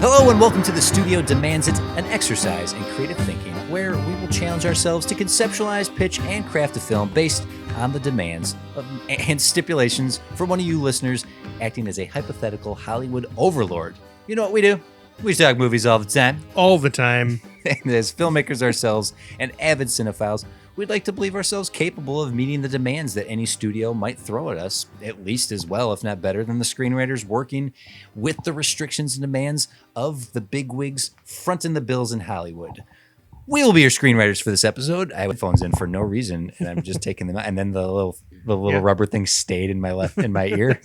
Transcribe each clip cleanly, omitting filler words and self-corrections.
Hello and welcome to The Studio Demands It, an exercise in creative thinking where we will challenge ourselves to conceptualize, pitch, and craft a film based on the demands and stipulations from one of you listeners acting as a hypothetical Hollywood overlord. You know what we do? We talk movies all the time. All the time. And as filmmakers ourselves and avid cinephiles, we'd like to believe ourselves capable of meeting the demands that any studio might throw at us, at least as well, if not better, than the screenwriters working with the restrictions and demands of the bigwigs fronting the bills in Hollywood. We will be your screenwriters for this episode. I have phones in for no reason, and I'm just taking them out. And then the little rubber thing stayed in my ear.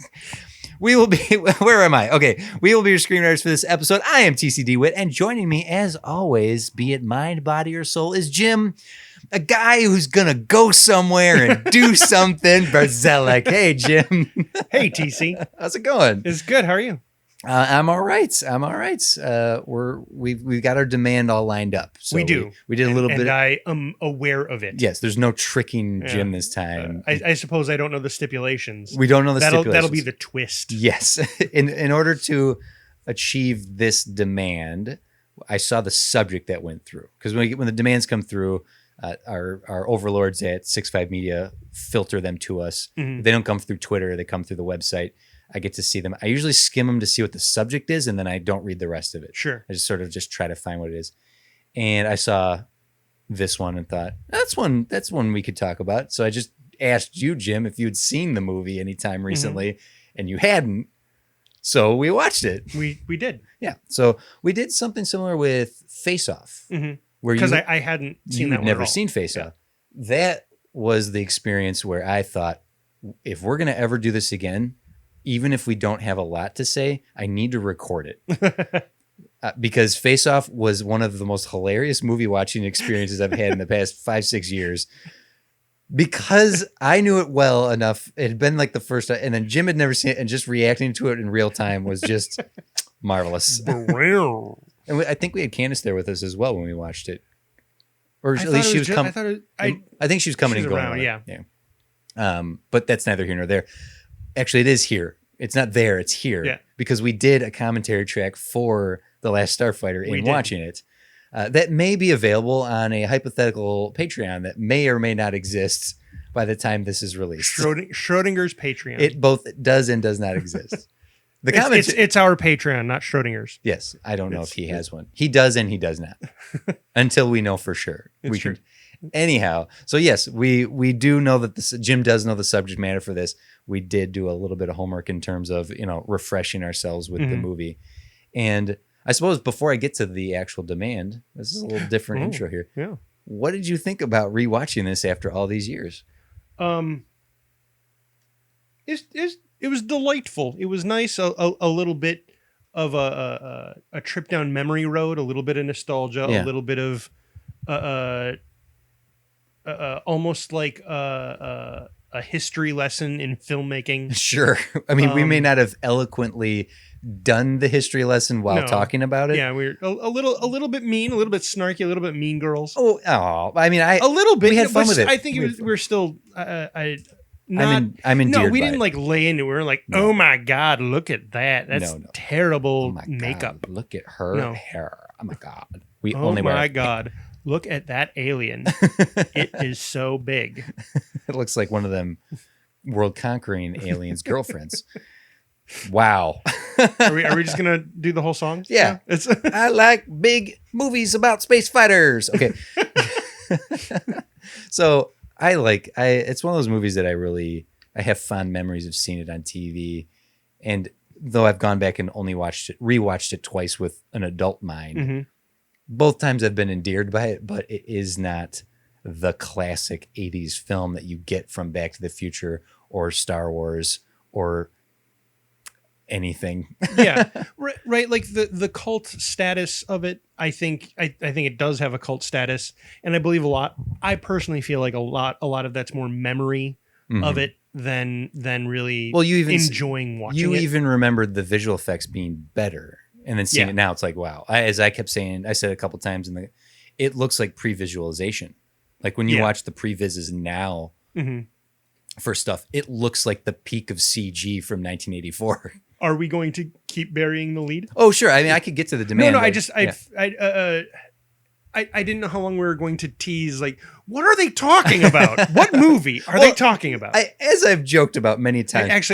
We will be, where am I? Okay, we will be your screenwriters for this episode. I am TCD Witt, and joining me, as always, be it mind, body, or soul, is Jim, a guy who's gonna go somewhere and do something. Burzelic. Hey, Jim. Hey, TC. How's it going? It's good. How are you? I'm all right. We've got our demand all lined up. So we do. We did a little bit. And I am aware of it. Yes, there's no tricking Jim this time. I suppose I don't know the stipulations. We don't know the stipulations. That'll be the twist. Yes. In order to achieve this demand, I saw the subject that went through. Because when the demands come through, our overlords at 65 Media filter them to us. Mm-hmm. They don't come through Twitter. They come through the website. I get to see them. I usually skim them to see what the subject is, and then I don't read the rest of it. Sure. I just sort of try to find what it is. And I saw this one and thought, that's one we could talk about. So I just asked you, Jim, if you'd seen the movie anytime recently, and you hadn't. So we watched it. We did. Yeah. So we did something similar with Face Off. Mm-hmm. Because I hadn't seen that one never at all. seen Face Off. That was the experience where I thought, if we're going to ever do this again, even if we don't have a lot to say, I need to record it. Because Face Off was one of the most hilarious movie watching experiences I've had in the past 5-6 years. Because I knew it well enough. It had been like the first time, and then Jim had never seen it, and just reacting to it in real time was just marvelous. And I think we had Candace there with us as well when we watched it. Or at least she was coming. I think she was coming and going. Around, yeah. But that's neither here nor there. Actually, it is here. It's not there. It's here. Yeah. Because we did a commentary track for The Last Starfighter in watching it. That may be available on a hypothetical Patreon that may or may not exist by the time this is released. Schrodinger's Patreon. It both does and does not exist. It's our Patreon, not Schrodinger's. Yes. I don't know if he has one. He does and he does not. Until we know for sure. It's true. Anyhow, so yes, we do know that Jim does know the subject matter for this. We did do a little bit of homework in terms of, refreshing ourselves with the movie. And I suppose before I get to the actual demand, this is a little different intro here. Yeah. What did you think about rewatching this after all these years? It was delightful. It was nice. A little bit of a trip down memory road, a little bit of nostalgia, a little bit of almost like a history lesson in filmmaking. Sure. I mean, we may not have eloquently done the history lesson while talking about it. Yeah, we're a little bit mean, a little bit snarky, a little bit mean girls. Oh, I mean, a little bit. We had fun with it. I think we're still. I'm endeared. No, we by didn't it. like lay into it. We were like, oh my God, look at that. That's terrible Oh my makeup. God, look at her hair. Oh my God. We Oh only my wear God. Look at that alien. It is so big. It looks like one of them world conquering aliens' girlfriends. Wow. Are we just gonna do the whole song? Yeah. It's I like big movies about space fighters. Okay. So it's one of those movies that I have fond memories of seeing it on TV. And though I've gone back and only rewatched it twice with an adult mind, both times I've been endeared by it, but it is not the classic 80s film that you get from Back to the Future or Star Wars or anything. Yeah, right. Like the cult status of it, I think it does have a cult status, and I believe a lot. I personally feel like a lot of that's more memory of it than really enjoying watching it. You even remembered the visual effects being better, and then seeing it now, it's like, wow. As I kept saying, I said a couple times, it looks like pre-visualization. Like when you watch the pre-vises now for stuff, it looks like the peak of CG from 1984. Are we going to keep burying the lead? Oh, sure. I mean, I could get to the demand. No, but, I didn't know how long we were going to tease. Like, what are they talking about? What movie are they talking about? As I've joked about many times.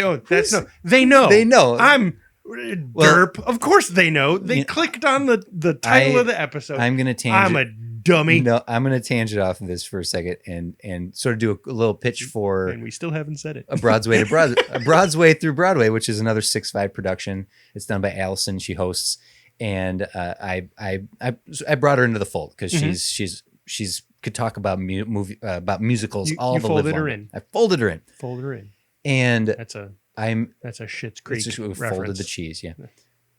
They know. They know. I'm derp. Of course they know. They clicked on the title of the episode. I'm going to tangent. I'm a dummy. No, I'm going to tangent off of this for a second and sort of do a little pitch for. And we still haven't said it. A Broad's Way a Broad's Way through Broadway, which is another 6'5" production. It's done by Allison. She hosts, and I brought her into the fold because she's could talk about about musicals all the live long. I folded her in. Folded her in. And that's a Schitt's Creek reference. Folded the cheese. Yeah.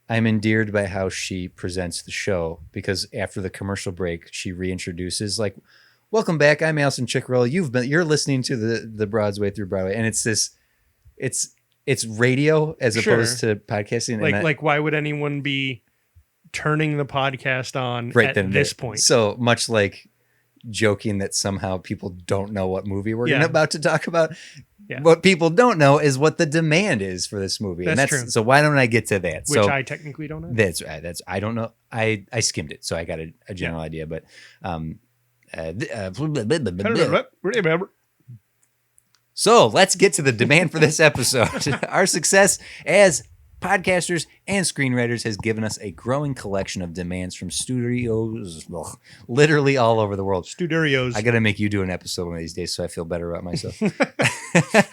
I'm endeared by how she presents the show because after the commercial break, she reintroduces like, "Welcome back. I'm Alison Chickrell. You're listening to the Broad's Way through Broadway," and it's radio as opposed to podcasting. Like why would anyone be turning the podcast on at this point? So much like joking that somehow people don't know what movie we're about to talk about. Yeah. What people don't know is what the demand is for this movie. That's true. So why don't I get to that? Which I technically don't know. That's right. I don't know. I skimmed it, so I got a general idea. But so let's get to the demand for this episode. Our success as podcasters and screenwriters has given us a growing collection of demands from studios literally all over the world. Studios. I got to make you do an episode one of these days so I feel better about myself.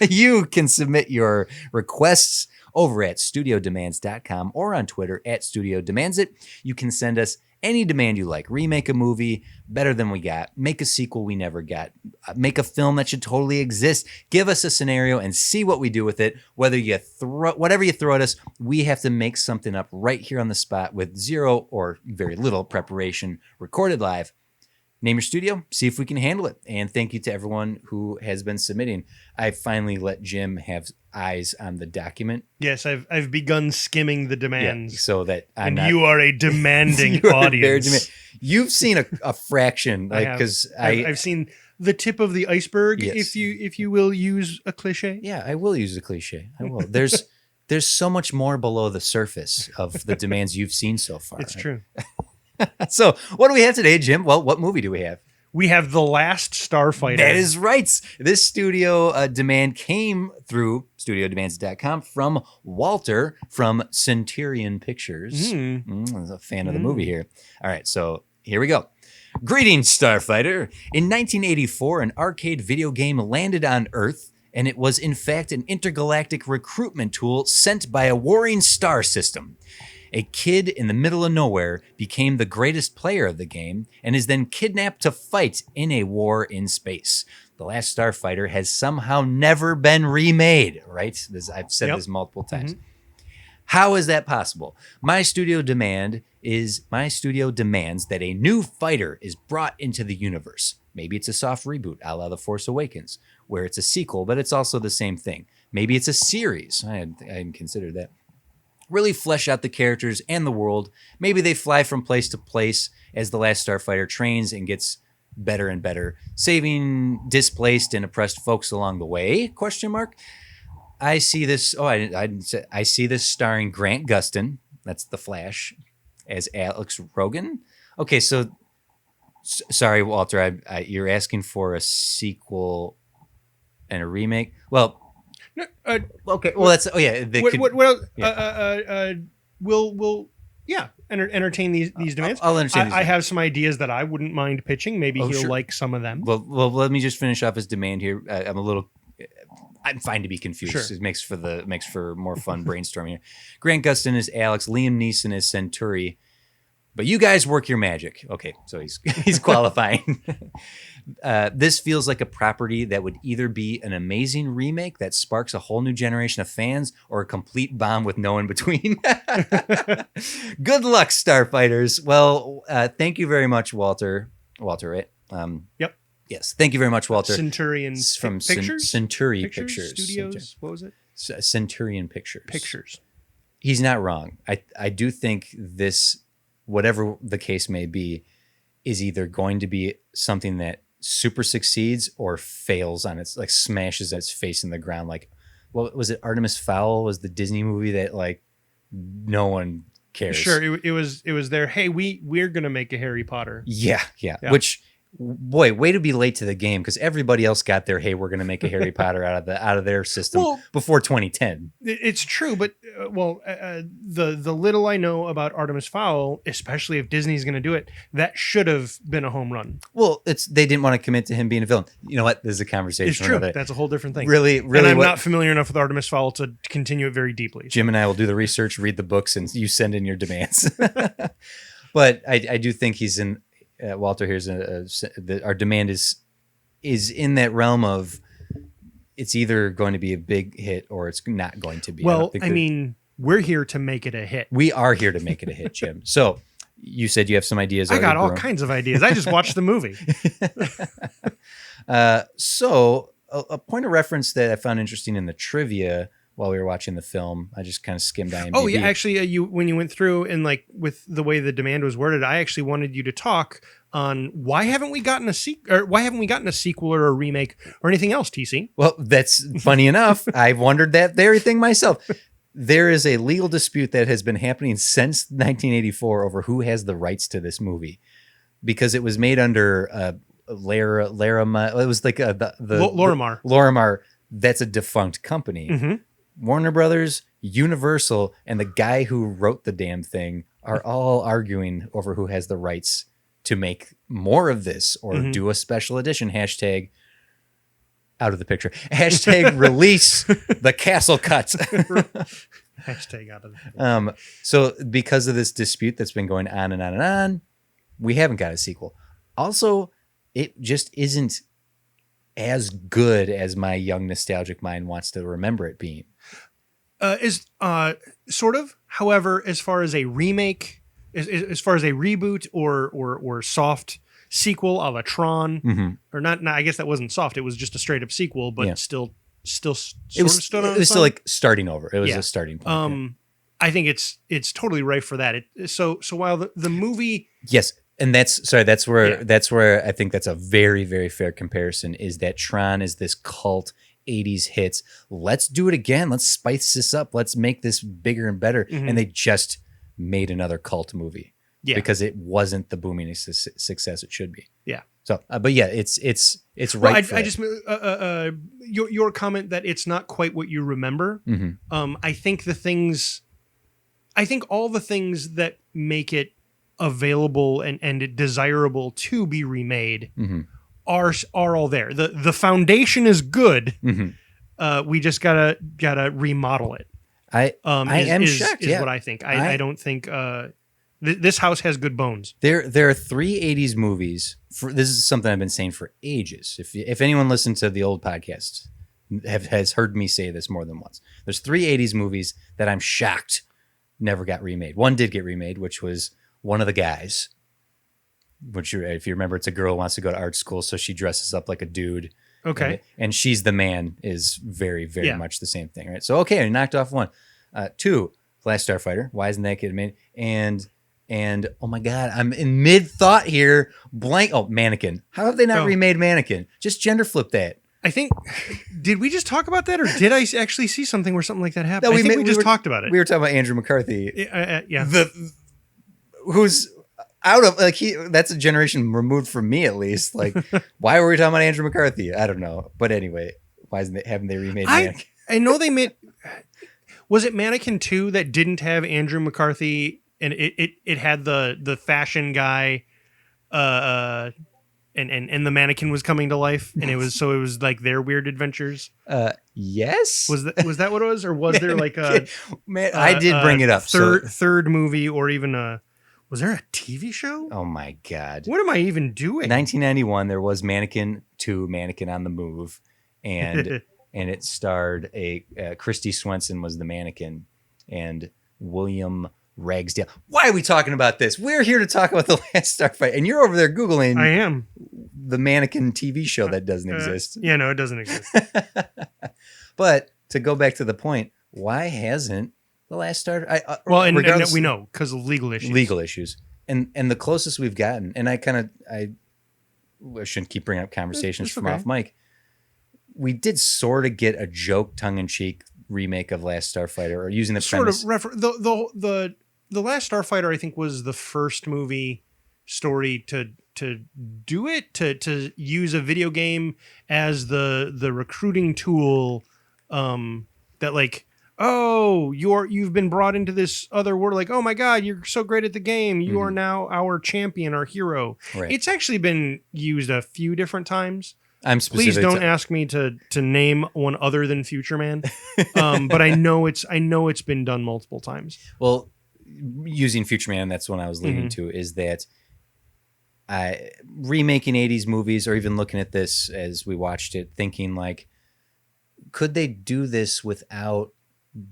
You can submit your requests over at studiodemands.com or on Twitter at studiodemandsit. You can send us any demand you like. Remake a movie better than we got. Make a sequel we never got. Make a film that should totally exist. Give us a scenario and see what we do with it. Whatever you throw at us, we have to make something up right here on the spot with zero or very little preparation, recorded live. Name your studio, see if we can handle it. And thank you to everyone who has been submitting. I finally let Jim have eyes on the document. Yes, I've begun skimming the demands. So that you are a demanding audience. You've seen a fraction, because I've seen the tip of the iceberg. Yes. If you will use a cliche. Yeah, I will use a cliche. I will. There's so much more below the surface of the demands you've seen so far. It's true. So what do we have today, Jim? Well, what movie do we have? We have The Last Starfighter. That is right. This studio demand came through studiodemands.com from Walter from Centurion Pictures. I'm a fan of the movie here. All right, so here we go. Greetings, Starfighter. In 1984, an arcade video game landed on Earth, and it was in fact an intergalactic recruitment tool sent by a warring star system. A kid in the middle of nowhere became the greatest player of the game and is then kidnapped to fight in a war in space. The Last Starfighter has somehow never been remade, right? I've said this multiple times. How is that possible? My studio demands that a new fighter is brought into the universe. Maybe it's a soft reboot, a la The Force Awakens, where it's a sequel, but it's also the same thing. Maybe it's a series. I hadn't considered that. Really flesh out the characters and the world. Maybe they fly from place to place as the Last Starfighter trains and gets better and better, saving displaced and oppressed folks along the way? ? I see this. I see this starring Grant Gustin. That's the Flash, as Alex Rogan. Okay, so sorry, Walter. You're asking for a sequel and a remake. Well. Okay. Well, that's We'll entertain these demands. I'll entertain. I have some ideas that I wouldn't mind pitching. Maybe he'll like some of them. Well, let me just finish off his demand here. I'm fine to be confused. Sure. It makes for more fun brainstorming. Grant Gustin is Alex. Liam Neeson is Centauri. But you guys work your magic. Okay, so he's qualifying. This feels like a property that would either be an amazing remake that sparks a whole new generation of fans or a complete bomb with no in between. Good luck, Starfighters. Well, thank you very much, Walter. Walter, right? Yep. Yes, thank you very much, Walter. Centurion from Pictures? Centurion Pictures. Studios. What was it? Centurion Pictures. Pictures. He's not wrong. I do think this, whatever the case may be, is either going to be something that super succeeds or fails on its, like, smashes its face in the ground. Like, what was it? Artemis Fowl was the Disney movie that, like, no one cares. Sure, it was there. Hey, we're gonna make a Harry Potter. Yeah. Which, boy, way to be late to the game, because everybody else got their, hey, we're going to make a Harry Potter out of their system before 2010. It's true, but the little I know about Artemis Fowl, especially if Disney's going to do it, that should have been a home run. Well, they didn't want to commit to him being a villain. You know what? This is a conversation. It's true. That's a whole different thing. Really, and I'm not familiar enough with Artemis Fowl to continue it very deeply. Jim and I will do the research, read the books, and you send in your demands. But I do think he's in. Walter, here's our demand is in that realm of it's either going to be a big hit or it's not going to be. Well, I mean, we're here to make it a hit. We are here to make it a hit, Jim. So you said you have some ideas. I got all kinds of ideas. I just watched the movie. So a point of reference that I found interesting in the trivia while we were watching the film, I just kind of skimmed IMDb. Oh yeah, actually, when you went through and like with the way the demand was worded, I actually wanted you to talk on why haven't we gotten a sequel or a remake or anything else, TC? Well, that's funny enough. I've wondered that very thing myself. There is a legal dispute that has been happening since 1984 over who has the rights to this movie, because it was made under Larimar. It was like Lorimar. Lorimar. That's a defunct company. Mm-hmm. Warner Brothers, Universal, and the guy who wrote the damn thing are all arguing over who has the rights to make more of this or do a special edition. Hashtag out of the picture. Hashtag release the castle cut. Hashtag out of the picture. So because of this dispute that's been going on and on and on, we haven't got a sequel. Also, it just isn't as good as my young nostalgic mind wants to remember it being. Sort of. However, as far as a remake, as far as a reboot or soft sequel a la Tron, or not, I guess that wasn't soft. It was just a straight up sequel, but still it was still like starting over. It was a starting point. I think it's totally right for that. So while the movie, yes. And that's where I think that's a very, very fair comparison, is that Tron is this cult 80s hits. Let's do it again. Let's spice this up. Let's make this bigger and better. And they just made another cult movie because it wasn't the booming success it should be. Yeah. So, but yeah, it's right. I just your comment that it's not quite what you remember. I think all the things that make it available and desirable to be remade are all there. The foundation is good. We just gotta remodel it. I am shocked. Is what I think. I don't think this house has good bones. There are 3 80s movies. This is something I've been saying for ages. If anyone listened to the old podcast has heard me say this more than once. There's 3 80s movies that I'm shocked never got remade. One did get remade, which was One of the Guys, which, if you remember, it's a girl who wants to go to art school, so she dresses up like a dude. Okay. And She's the Man is very, very much the same thing, right? So, okay, I knocked off one. 2, Last Starfighter. Why isn't that getting made? And oh my God, I'm in mid-thought here. Mannequin. How have they not remade Mannequin? Just gender flip that. I think, did we just talk about that, or did I actually see something where something like that happened? No, we just talked about it. We were talking about Andrew McCarthy. Yeah. Who's out of, like, that's a generation removed from me, at least. Like, why were we talking about Andrew McCarthy? I don't know. But anyway, haven't they remade Mannequin? I know they made, was it Mannequin 2 that didn't have Andrew McCarthy, and it had the fashion guy, and the mannequin was coming to life, and it was like their weird adventures. Yes. Was that what it was, or was there like a I did bring it up. Third movie, or even was there a TV show? Oh my God. What am I even doing? 1991, there was Mannequin 2, Mannequin on the Move, and and it starred Christy Swenson was the mannequin, and William Ragsdale. Why are we talking about this? We're here to talk about The Last Starfighter, and you're over there Googling. I am. The Mannequin TV show that doesn't exist. Yeah, no, it doesn't exist. But to go back to the point, why hasn't The Last Starfighter? And we know because of legal issues. And the closest we've gotten, and I shouldn't keep bringing up conversations from off mic. We did sort of get a joke, tongue in cheek remake of Last Starfighter, or using the sort premise. of the Last Starfighter, I think, was the first movie story to do it, to use a video game as the recruiting tool, that like, oh, you've been brought into this other world, like, oh my god, you're so great at the game, you are now our champion, our hero. Right. It's actually been used a few different times. I'm specific. Please don't ask me to name one other than Future Man, but I know it's been done multiple times. Well, using Future Man, that's what I was leading to, is that remaking 80s movies, or even looking at this as we watched it, thinking like, could they do this without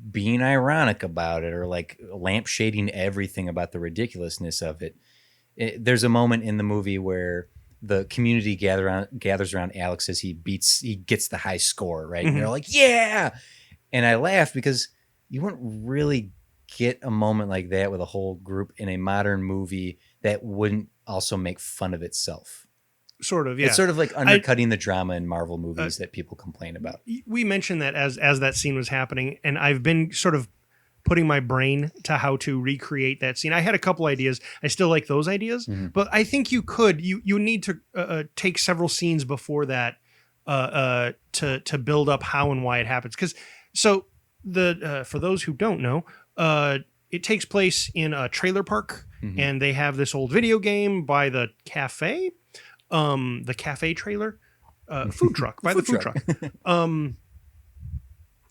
being ironic about it, or like lampshading everything about the ridiculousness of it? There's a moment in the movie where the community gathers around Alex as he gets the high score, right? And they're like, yeah! And I laughed because you wouldn't really get a moment like that with a whole group in a modern movie that wouldn't also make fun of itself. Sort of, yeah. It's sort of like undercutting the drama in Marvel movies that people complain about. We mentioned that as that scene was happening, and I've been sort of putting my brain to how to recreate that scene. I had a couple ideas. I still like those ideas, but I think you need to take several scenes before that to build up how and why it happens. Because for those who don't know, it takes place in a trailer park, and they have this old video game by the cafe trailer, food truck, by the food truck.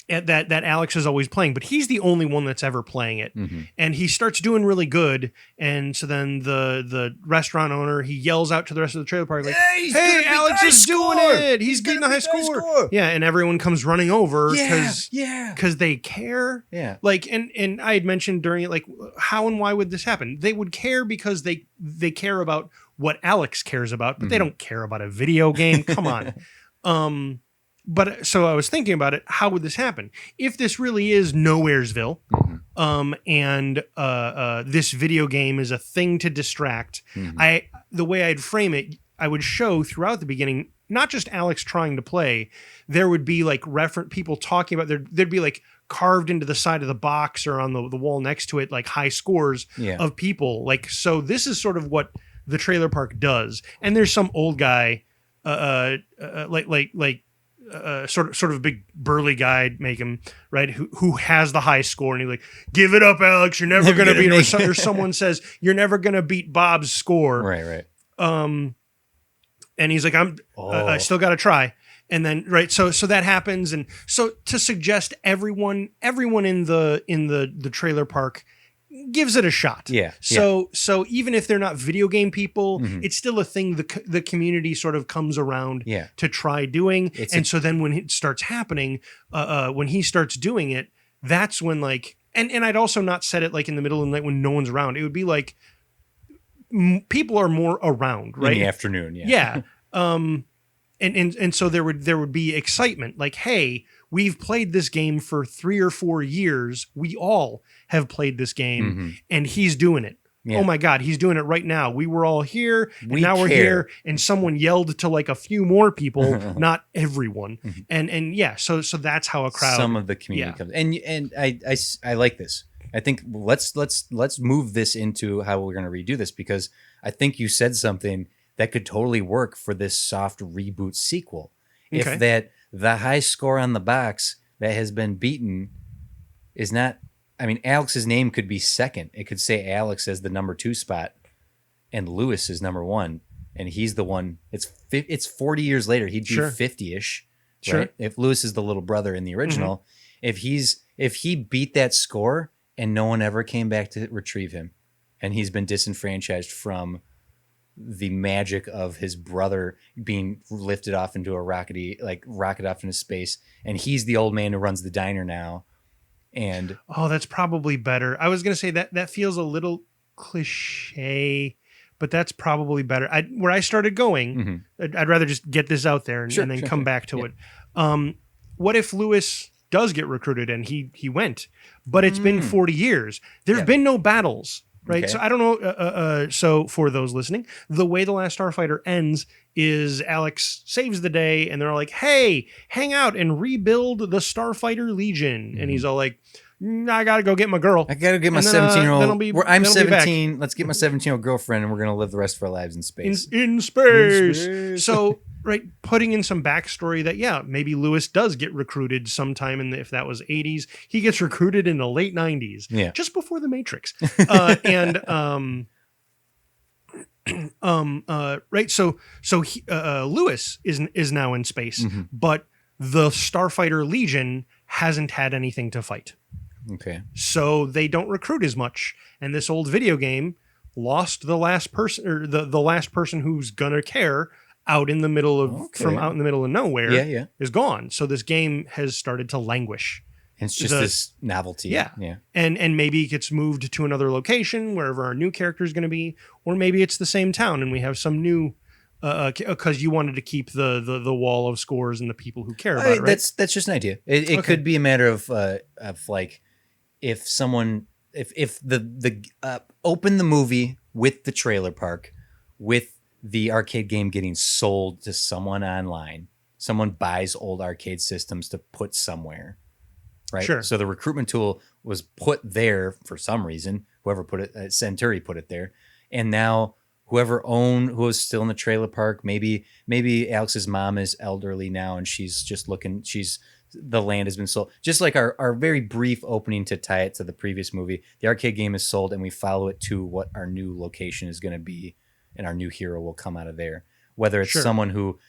That Alex is always playing, but he's the only one that's ever playing it. And he starts doing really good, and so then the restaurant owner, he yells out to the rest of the trailer park like, hey, Alex is doing it, he's getting the high score. Yeah, and everyone comes running over because they care. Yeah, like, and I had mentioned during it, like, how and why would this happen? They would care because they care about what Alex cares about, but they don't care about a video game. Come on. But so I was thinking about it. How would this happen if this really is Nowheresville, and this video game is a thing to distract? The way I'd frame it, I would show throughout the beginning, not just Alex trying to play. There would be like people talking about there'd be like carved into the side of the box or on the wall next to it, like high scores of people. Like, so this is sort of what the trailer park does. And there's some old guy, sort of big burly guy, make him right, who has the high score, and he's like, give it up, Alex, you're never gonna beat, or someone says you're never gonna beat Bob's score, right. And he's like, I still gotta try. And then so that happens, and so to suggest everyone in the trailer park gives it a shot. So even if they're not video game people, it's still a thing the community sort of comes around to try doing. So then when it starts happening, when he starts doing it, that's when like, and I'd also not set it like in the middle of the night when no one's around. It would be like people are more around, right? In the afternoon, And so there would be excitement, like, hey, we've played this game for 3 or 4 years. We all have played this game, and he's doing it. Oh my God, he's doing it right now. We were all here, and now we're here, and someone yelled to like a few more people, not everyone. And so that's how a crowd, some of the community comes. And I like this. I think let's move this into how we're going to redo this, because I think you said something that could totally work for this soft reboot sequel. Okay. If that the high score on the box that has been beaten is not, I mean, Alex's name could be second. It could say Alex as the number 2 spot and Lewis is number 1. And he's the one, it's 40 years later. He'd be 50-ish. Sure. Right? If Lewis is the little brother in the original, if he beat that score and no one ever came back to retrieve him, and he's been disenfranchised from the magic of his brother being lifted off into a rocket off into space, and he's the old man who runs the diner now. And that's probably better. I was gonna say that feels a little cliche, but that's probably better. Where I started going, I'd rather just get this out there and then come back to it. What if Lewis does get recruited and he went, but it's been 40 years? There's been no battles right? Okay. So I don't know. So for those listening, the way The Last Starfighter ends is Alex saves the day, and they're all like, "Hey, hang out and rebuild the Starfighter Legion," and he's all like, "I gotta go get my girl. I gotta get my And then, 17-year-old. then I'll be- I'm then I'll be back." 17. Let's get my 17-year-old girlfriend, and we're gonna live the rest of our lives in space. In space. space. So, right, putting in some backstory that, yeah, maybe Lewis does get recruited sometime if that was 80s, he gets recruited in the late 90s, Yeah. just before the Matrix. Right. So Lewis is now in space, but the Starfighter Legion hasn't had anything to fight. Okay. So they don't recruit as much. And this old video game lost the last person, or the last person who's gonna care out in the middle of out in the middle of nowhere is gone. So this game has started to languish. It's just this novelty. Yeah. Yeah. And maybe it gets moved to another location wherever our new character is going to be, or maybe it's the same town and we have some new because you wanted to keep the wall of scores and the people who care about it, right? That's just an idea. It could be a matter of like if someone if the open the movie with the trailer park with the arcade game getting sold to someone online. Someone buys old arcade systems to put somewhere. Right. Sure. So the recruitment tool was put there for some reason. Whoever put it, Centauri put it there, and now who was still in the trailer park. Maybe Alex's mom is elderly now, and she's just looking. The land has been sold. Just like our very brief opening to tie it to the previous movie, the arcade game is sold, and we follow it to what our new location is going to be, and our new hero will come out of there. Whether it's someone who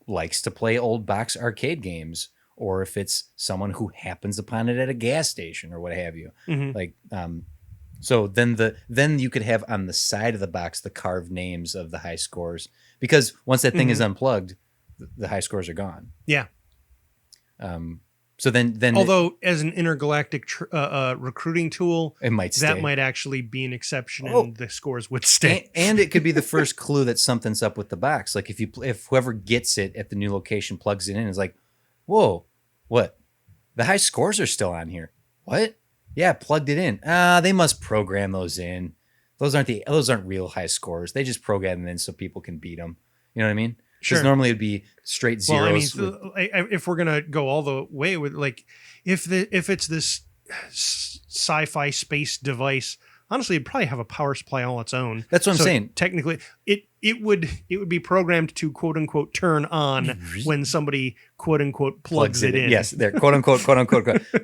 likes to play old box arcade games, or if it's someone who happens upon it at a gas station or what have you. Like, so then you could have on the side of the box the carved names of the high scores, because once that thing is unplugged, the high scores are gone. Yeah. So then although as an intergalactic recruiting tool, it might stay. That might actually be an exception, and the scores would stay. And it could be the first clue that something's up with the box. Like if whoever gets it at the new location plugs it in, is like, whoa, what? The high scores are still on here. What? Yeah, plugged it in. They must program those in. Those aren't real high scores. They just program them in so people can beat them. You know what I mean? Because normally it'd be straight zeros. Well, I mean, if we're gonna go all the way with, like, if it's this sci-fi space device, honestly, it'd probably have a power supply all its own. That's what I'm saying. Technically, it would be programmed to quote unquote turn on when somebody quote unquote plugs it in. Yes, they're quote unquote.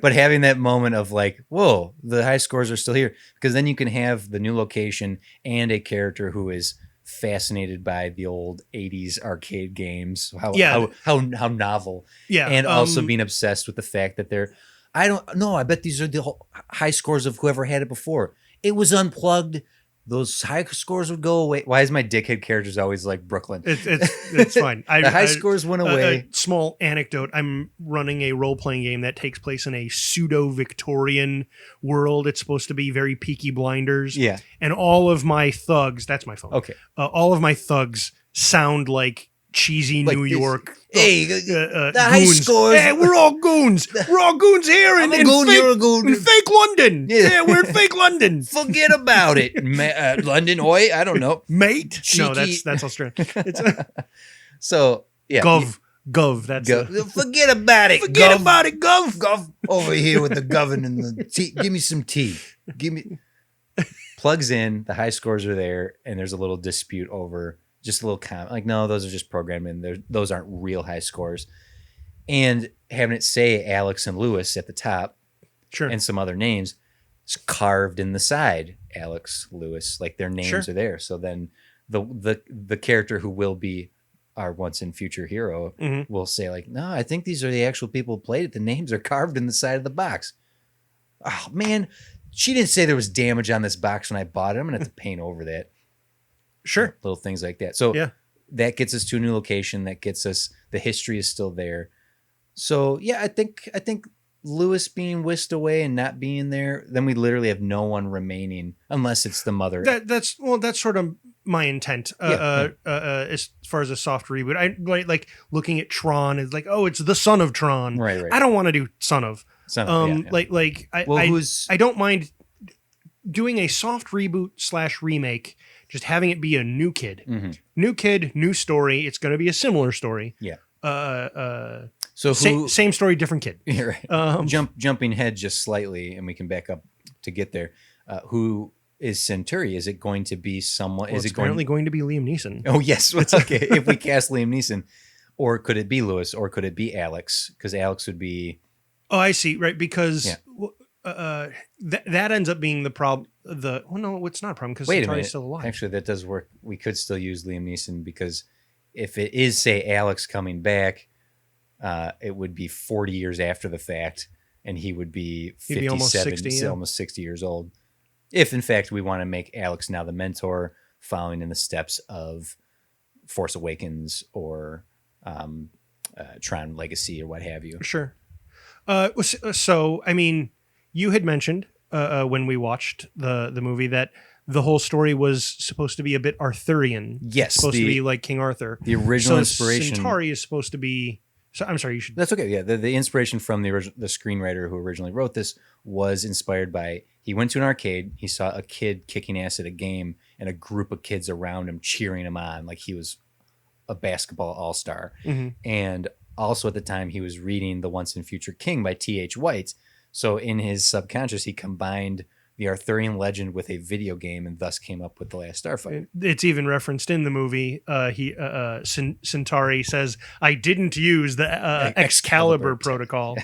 But having that moment of like, whoa, the high scores are still here, because then you can have the new location and a character who is fascinated by the old 80s arcade games, how novel, and also being obsessed with the fact that I bet these are the high scores of whoever had it before. It was unplugged. Those high scores would go away. Why is my dickhead characters always like Brooklyn? It's fine. The high scores went away. A small anecdote. I'm running a role-playing game that takes place in a pseudo-Victorian world. It's supposed to be very Peaky Blinders. Yeah. And all of my thugs, that's my phone. Okay. All of my thugs sound like cheesy like New York. Hey, the high goons. scores. Hey, we're all goons. We're all goons here in fake London. Yeah, we're in fake London. Forget about it. London, oi, I don't know. Mate. Cheeky. No, that's Australian. It's so, yeah. Gov. That's forget about it. Forget about it, Gov. Gov over here with the govern and the tea. Give me some tea. Plugs in, the high scores are there, and there's a little dispute over just a little comment. Like, no, those are just programmed in. Those aren't real high scores. And having it say Alex and Lewis at the top, and some other names, it's carved in the side. Alex, Lewis, like their names are there. So then the character who will be our once and future hero will say like, no, I think these are the actual people who played it. The names are carved in the side of the box. Oh man, she didn't say there was damage on this box when I bought it. I'm gonna have to paint over that. Sure. Little things like that. So that gets us to a new location. That gets us, the history is still there. So yeah, I think Lewis being whisked away and not being there, then we literally have no one remaining unless it's the mother. That's sort of my intent. As far as a soft reboot, I like looking at Tron is like, oh, it's the son of Tron. Right. I don't want to do son of. I don't mind doing a soft reboot / remake, just having it be a new kid, new story. It's going to be a similar story. Yeah. So same story, different kid. Yeah, right. Jumping ahead just slightly, and we can back up to get there. Who is Centauri? Is it going to be someone? Well, is it's it apparently going to be Liam Neeson? Oh yes, okay. If we cast Liam Neeson, or could it be Lewis, or could it be Alex? Because Alex would be. Oh, I see. Right, because that ends up being the problem. No, it's not a problem because Centauri's still alive. Actually, that does work. We could still use Liam Neeson because if it is, say, Alex coming back, it would be 40 years after the fact, and he would be 57, be almost 60, almost 60 years old. If, in fact, we want to make Alex now the mentor, following in the steps of Force Awakens or Tron Legacy or what have you. Sure. So, I mean, you had mentioned when we watched the movie that the whole story was supposed to be a bit Arthurian. Yes. It's supposed to be like King Arthur. The original inspiration. Centauri is supposed to be... So, I'm sorry, you should... That's okay, yeah. The inspiration from the screenwriter who originally wrote this was inspired by... He went to an arcade, he saw a kid kicking ass at a game, and a group of kids around him cheering him on like he was a basketball all-star. Mm-hmm. And also at the time, he was reading The Once and Future King by T.H. White. So in his subconscious, he combined the Arthurian legend with a video game and thus came up with The Last Starfighter. It's even referenced in the movie. Centauri says, I didn't use the Excalibur protocol.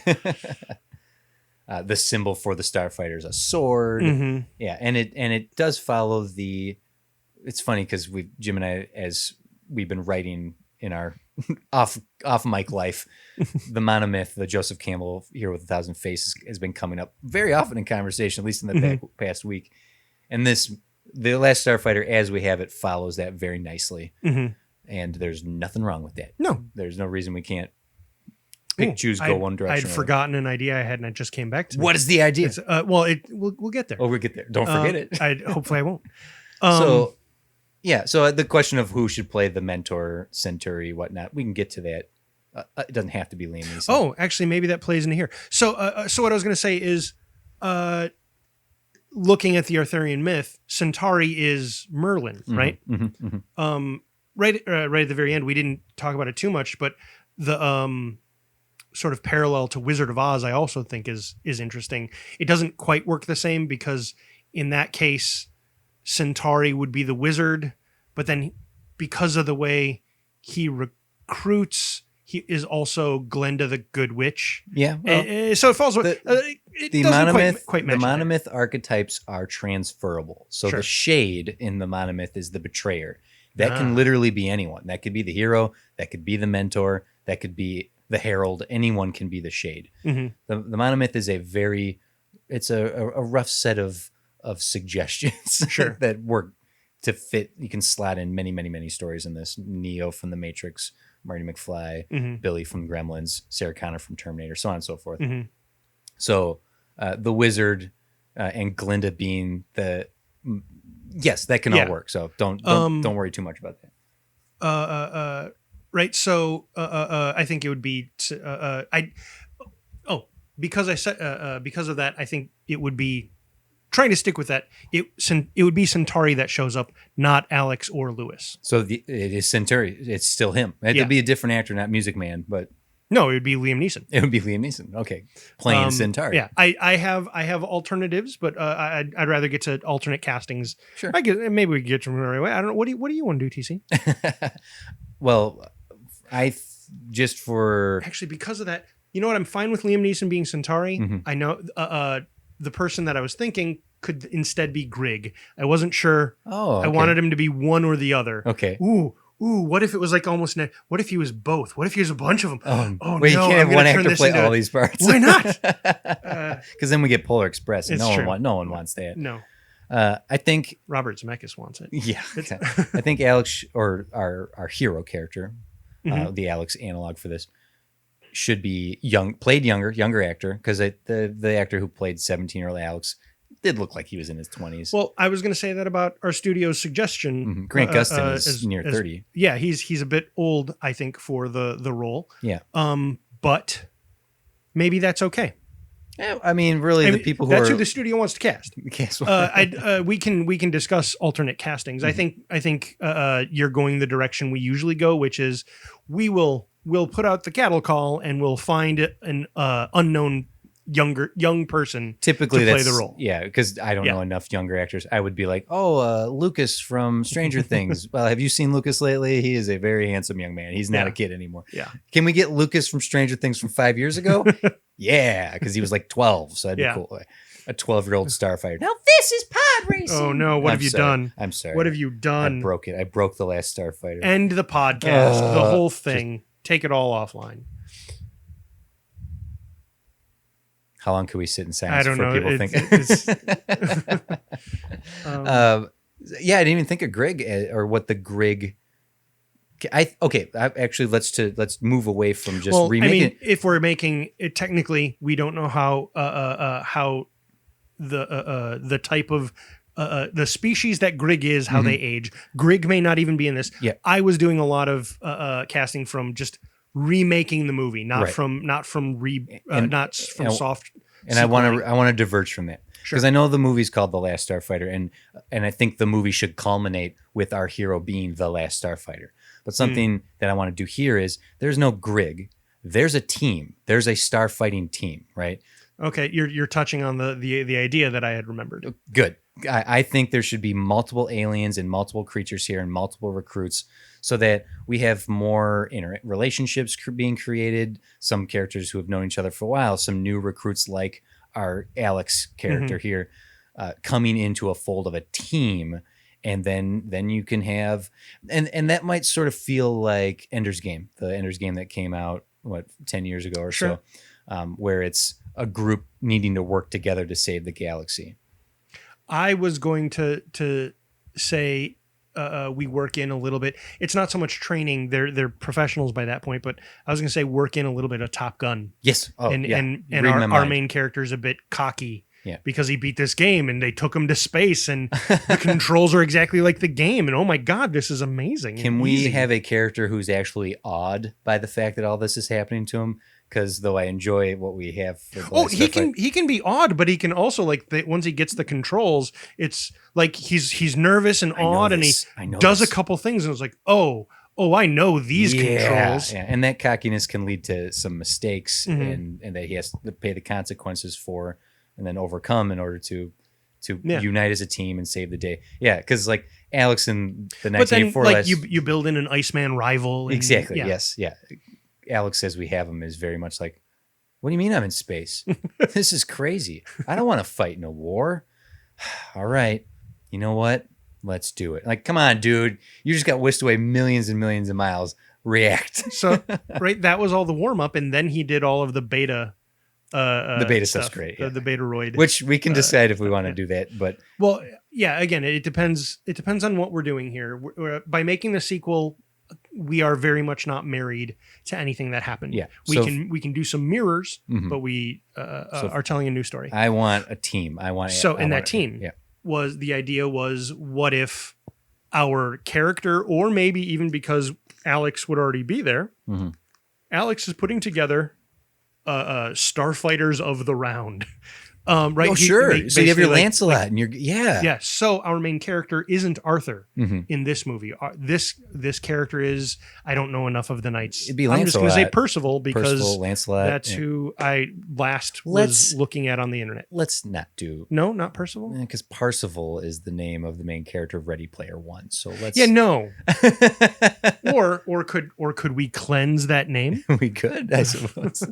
The symbol for the Starfighter is a sword. Mm-hmm. Yeah, and it does follow the... It's funny because Jim and I, as we've been writing in our off mic life, the monomyth, the Joseph Campbell Hero with 1,000 Faces, has been coming up very often in conversation, at least in the past week. And the Last Starfighter, as we have it, follows that very nicely. Mm-hmm. And there's nothing wrong with that. No. There's no reason we can't go one direction. I'd forgotten an idea I had, and it just came back to me. What is the idea? We'll get there. Oh, we'll get there. Don't forget it. Hopefully I won't. So the question of who should play the mentor, Centauri, whatnot, we can get to that. It doesn't have to be Liam Neeson. Oh, actually, maybe that plays into here. So what I was going to say is, looking at the Arthurian myth, Centauri is Merlin, right? Mm-hmm, mm-hmm. Right at the very end, we didn't talk about it too much, but the sort of parallel to Wizard of Oz, I also think is interesting. It doesn't quite work the same because in that case, Centauri would be the wizard, but then because of the way he recruits, he is also Glenda the Good Witch. Yeah. Well, so it falls. The monomyth archetypes are transferable. So Sure. The shade in the monomyth is the betrayer. That can literally be anyone. That could be the hero. That could be the mentor. That could be the herald. Anyone can be the shade. Mm-hmm. The monomyth is it's a rough set of suggestions Sure. that work to fit. You can slot in many, many, many stories in this. Neo from The Matrix, Marty McFly, Mm-hmm. Billy from Gremlins, Sarah Connor from Terminator, so on and so forth. Mm-hmm. So the wizard and Glinda being yes, that can all work. So don't worry too much about that. Right. So I think it would be because of that, I think it would be trying to stick with that. It would be Centauri that shows up, not Alex or Lewis. So it is Centauri. It's still him. It would be a different actor, not Music Man, but no, it would be Liam Neeson. It would be Liam Neeson. Okay, playing Centauri. Yeah, I have alternatives, but I'd rather get to alternate castings. Sure. Maybe we can get to them right away. I don't know. What do you want to do, TC? Well, actually, because of that, you know what? I'm fine with Liam Neeson being Centauri. Mm-hmm. I know the person that I was thinking could instead be Grig. I wasn't sure. Oh, okay. I wanted him to be one or the other. Okay. Ooh, what if it was like almost... What if he was both? What if he was a bunch of them? Oh no, you can't have one actor play all these parts. Why not? Because then we get Polar Express, and no one wants that. No. I think Robert Zemeckis wants it. Yeah. I think Alex, or our hero character, the Alex analog for this, should be younger actor, because the actor who played 17-year-old Alex did look like he was in his 20s. Well, I was going to say that about our studio's suggestion. Mm-hmm. Grant Gustin is near 30. Yeah, he's a bit old, I think, for the role. Yeah. But maybe that's okay. Yeah, I mean, really, the people who that's are who the studio wants to cast. We can discuss alternate castings. Mm-hmm. I think you're going the direction we usually go, which is we'll put out the cattle call and we'll find an unknown young person typically to play the role. Yeah, because I don't know enough younger actors. I would be like, Lucas from Stranger Things. Well, have you seen Lucas lately? He is a very handsome young man. He's not a kid anymore. Yeah. Can we get Lucas from Stranger Things from 5 years ago? Yeah, because he was like 12, so that'd be cool. A 12-year-old starfighter. Now this is pod racing. Oh no! What have you done? I'm sorry. What have you done? I broke it. I broke the Last Starfighter. End the podcast. The whole thing. Take it all offline. How long can we sit in silence I don't know. People think? Yeah, I didn't even think of Grig or what the Grig. Actually, let's move away from just remaking. I mean, if we're making it, technically, we don't know how the type of the species that Grig is, how they age. Grig may not even be in this. Yeah. I was doing a lot of casting from just remaking the movie, not from soft. And I want to diverge from that because I know the movie's called The Last Starfighter, and I think the movie should culminate with our hero being the Last Starfighter. But something that I want to do here is there's no Grig. There's a team. There's a starfighting team, right? Okay, you're touching on the idea that I had remembered. Good. I think there should be multiple aliens and multiple creatures here and multiple recruits so that we have more relationships being created, some characters who have known each other for a while, some new recruits like our Alex character here coming into a fold of a team. And then you can have, and that might sort of feel like Ender's Game, the Ender's Game that came out, 10 years ago or so, where it's a group needing to work together to save the galaxy. I was going to say we work in a little bit. It's not so much training; they're professionals by that point. But I was going to say work in a little bit of Top Gun. Yes, and our main character's a bit cocky. Yeah. Because he beat this game and they took him to space and the controls are exactly like the game. And oh my God, this is amazing. Can we have a character who's actually awed by the fact that all this is happening to him? Because though I enjoy what we have. He can be awed, but he can also once he gets the controls, it's like he's nervous and awed and he does a couple things and it's like, oh, I know these controls. Yeah. And that cockiness can lead to some mistakes and that he has to pay the consequences for. And then overcome in order to unite as a team and save the day. Yeah, because like Alex in the 1984 but then, you build in an Iceman rival. And, exactly. Yes. Yeah. Alex as we have him is very much like, what do you mean I'm in space? This is crazy. I don't want to fight in a war. All right. You know what? Let's do it. Like, come on, dude. You just got whisked away millions and millions of miles. React. So, right. That was all the warm up. And then he did all of the beta. The beta stuff's great. Yeah. The Betaroid, which we can decide if we want to do that, but again, it depends. It depends on what we're doing here. By making the sequel, we are very much not married to anything that happened. Yeah, we can do some mirrors, but we are telling a new story. I want a team. Was the idea was what if our character, or maybe even because Alex would already be there, Alex is putting together. Starfighters of the round, right? Oh, sure. So you have your Lancelot and yeah. So our main character isn't Arthur in this movie. This character is, I don't know enough of the knights. It'd be Lancelot. I'm just going to say Percival because Lancelot, that's who I was looking at on the internet. Let's not do not Percival because Parzival is the name of the main character of Ready Player One. So let's or could we cleanse that name? We could, I suppose.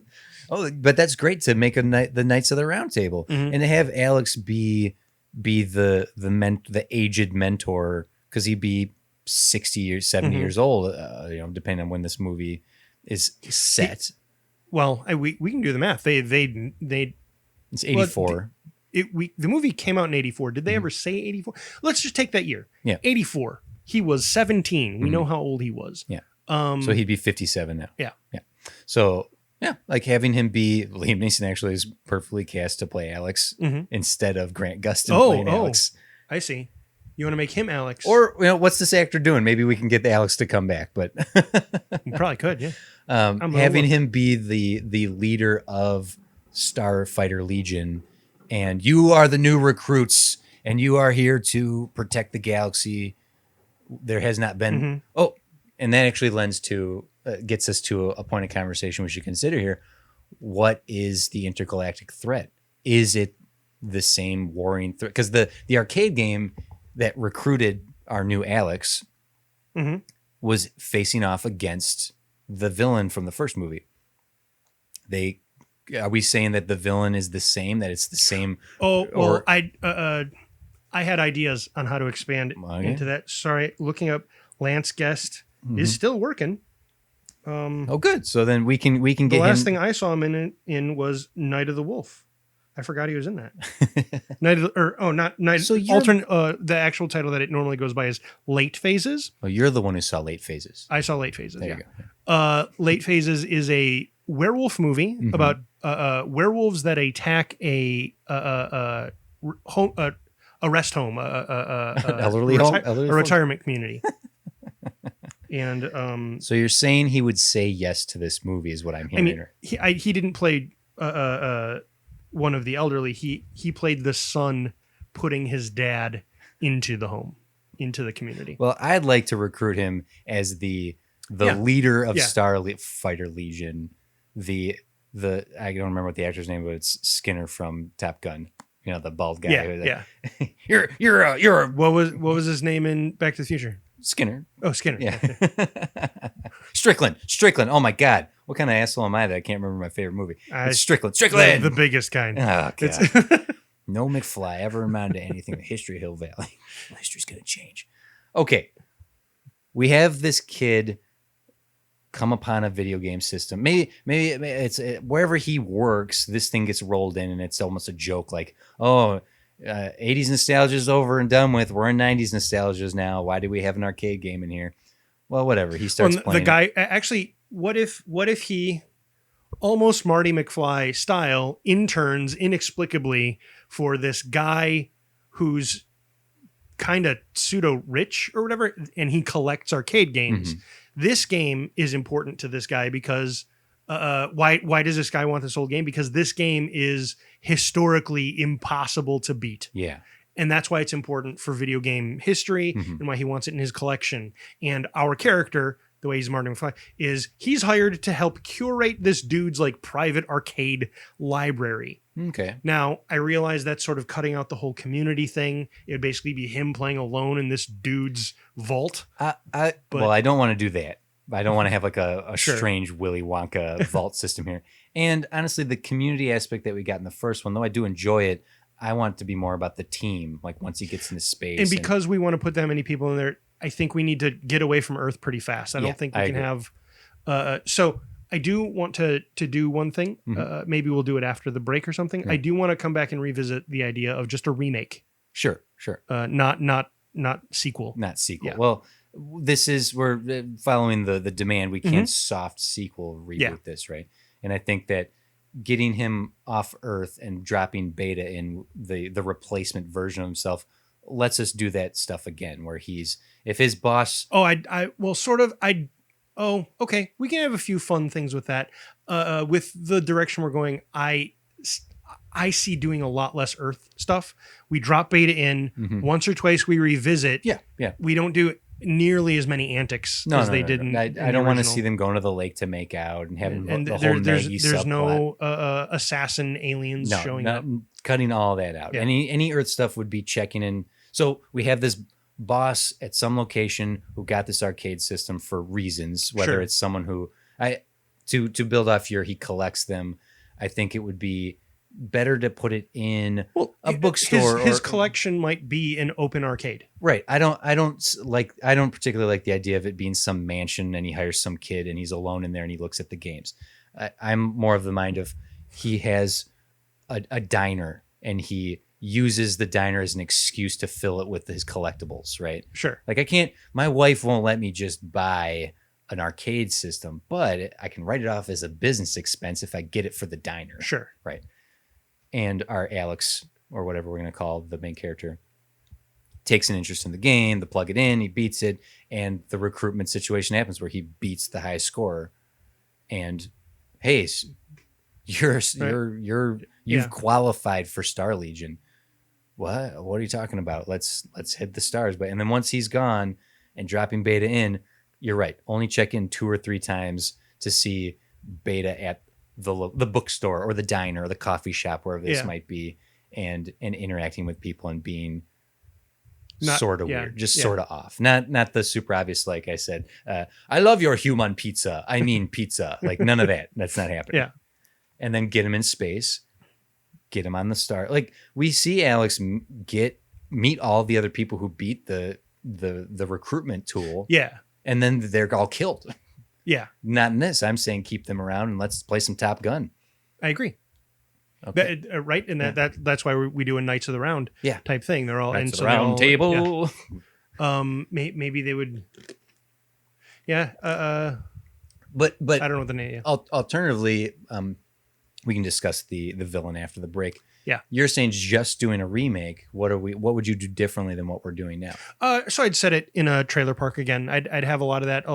But that's great to make the Knights of the Round Table and to have Alex be the aged mentor because he'd be 60 or 70 years old, depending on when this movie is set. We can do the math. It's 84. The movie came out in 84. Did they ever say 84? Let's just take that year. Yeah, 84. He was 17. We know how old he was. Yeah. So he'd be 57 now. Yeah. Yeah. So. Yeah, like having him be Liam Neeson actually is perfectly cast to play Alex instead of Grant Gustin playing Alex. I see. You want to make him Alex, or what's this actor doing? Maybe we can get the Alex to come back, but we probably could. Yeah, having him be the leader of Starfighter Legion, and you are the new recruits, and you are here to protect the galaxy. There has not been. Mm-hmm. Oh, and that actually gets us to a point of conversation we should consider here. What is the intergalactic threat? Is it the same warring threat? Because the arcade game that recruited our new Alex Mm-hmm. was facing off against the villain from the first movie. Are we saying that the villain is the same? That it's the same? Oh, well, or I had ideas on how to expand into that. Sorry, looking up Lance Guest is still working. Oh, good. So then we can get the last him. thing I saw him in was Night of the Wolf. I forgot he was in that. Not Night. So the actual title that it normally goes by is Late Phases. Oh, you're the one who saw Late Phases. I saw Late Phases. There yeah. you go. Late Phases is a werewolf movie about werewolves that attack a rest home, Elderly home, a retirement community. And so you're saying he would say yes to this movie, is what I'm hearing. I mean, he didn't play one of the elderly. He played the son putting his dad into the home, into the community. Well, I'd like to recruit him as the leader of Starfighter Legion. The I don't remember what the actor's name, but it's Skinner from Top Gun. You know, the bald guy. You're a what was his name in Back to the Future? Skinner. Oh, Skinner. Yeah. Strickland. Oh my God. What kind of asshole am I that I can't remember my favorite movie? It's Strickland. The biggest kind. Oh, God. No McFly ever amounted to anything in the history of Hill Valley. History's going to change. Okay. We have this kid come upon a video game system. Maybe it's wherever he works, this thing gets rolled in and it's almost a joke like, 80s nostalgia is over and done with. We're in 90s nostalgias now. Why do we have an arcade game in here? Well, whatever. He starts playing. The guy actually, what if he almost Marty McFly style interns inexplicably for this guy who's kind of pseudo rich or whatever, and he collects arcade games. Mm-hmm. This game is important to this guy because why does this guy want this old game? Because this game is historically impossible to beat. Yeah. And that's why it's important for video game history and why he wants it in his collection. And our character, the way he's Marty McFly, is he's hired to help curate this dude's like private arcade library. Okay. Now, I realize that's sort of cutting out the whole community thing. It would basically be him playing alone in this dude's vault. I don't want to do that. I don't want to have like a Sure. strange Willy Wonka vault system here. And honestly, the community aspect that we got in the first one, though I do enjoy it, I want it to be more about the team. Like once he gets into space. And because we want to put that many people in there, I think we need to get away from Earth pretty fast. I don't think we can have. So I do want to do one thing. Maybe we'll do it after the break or something. I do want to come back and revisit the idea of just a remake. Sure. Not sequel. Not sequel. Yeah. Well, we're following the demand. We can't soft sequel reboot this, right? And I think that getting him off Earth and dropping Beta in the replacement version of himself lets us do that stuff again, where if his boss. Okay. We can have a few fun things with that. With the direction we're going, I see doing a lot less Earth stuff. We drop Beta in once or twice. We revisit. Yeah. We don't do nearly as many antics as they did. I don't want to see them going to the lake to make out and having the whole Maggie subplot. There's no assassin aliens showing up. Cutting all that out. Yeah. Any Earth stuff would be checking in. So we have this boss at some location who got this arcade system for reasons, whether it's someone who to build off he collects them. I think it would be better to put it in a bookstore. His collection might be an open arcade. Right. I don't particularly like the idea of it being some mansion and he hires some kid and he's alone in there and he looks at the games. I'm more of the mind of he has a diner and he uses the diner as an excuse to fill it with his collectibles, right? Sure. Like my wife won't let me just buy an arcade system, but I can write it off as a business expense if I get it for the diner. Sure. Right. And our Alex, or whatever we're going to call the main character, takes an interest in the game, they plug it in, he beats it, and the recruitment situation happens where he beats the highest scorer. And, hey, You've qualified for Star Legion. What are you talking about? Let's hit the stars. But and then once he's gone and dropping Beta in, you're right. Only check in 2 or 3 times to see Beta at the bookstore or the diner or the coffee shop, wherever this might be, and interacting with people and being sort of weird, just sort of off. Not the super obvious, like I said, I love your human pizza. I mean pizza. Like none of that. That's not happening. Yeah. And then get him in space, get him on the star. Like we see Alex meet all the other people who beat the recruitment tool. Yeah. And then they're all killed. Yeah. Not in this. I'm saying keep them around and let's play some Top Gun. I agree. Okay. Right. And that's why we do a Knights of the Round type thing. They're all Knights of the Round table. Yeah. Maybe they would. Yeah. But I don't know what the name. Alternatively, we can discuss the villain after the break. Yeah. You're saying just doing a remake. What would you do differently than what we're doing now? So I'd set it in a trailer park again. I'd have a lot of that.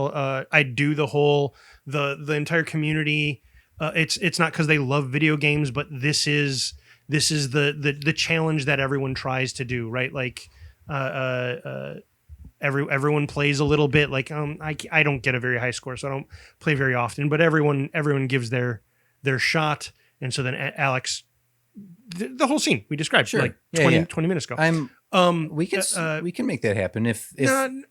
I'd do the whole, the entire community. It's not because they love video games, but this is the challenge that everyone tries to do, right? Like, everyone plays a little bit. Like, I don't get a very high score, so I don't play very often, but everyone gives their shot. And so then Alex, the whole scene we described 20 minutes ago. We can make that happen if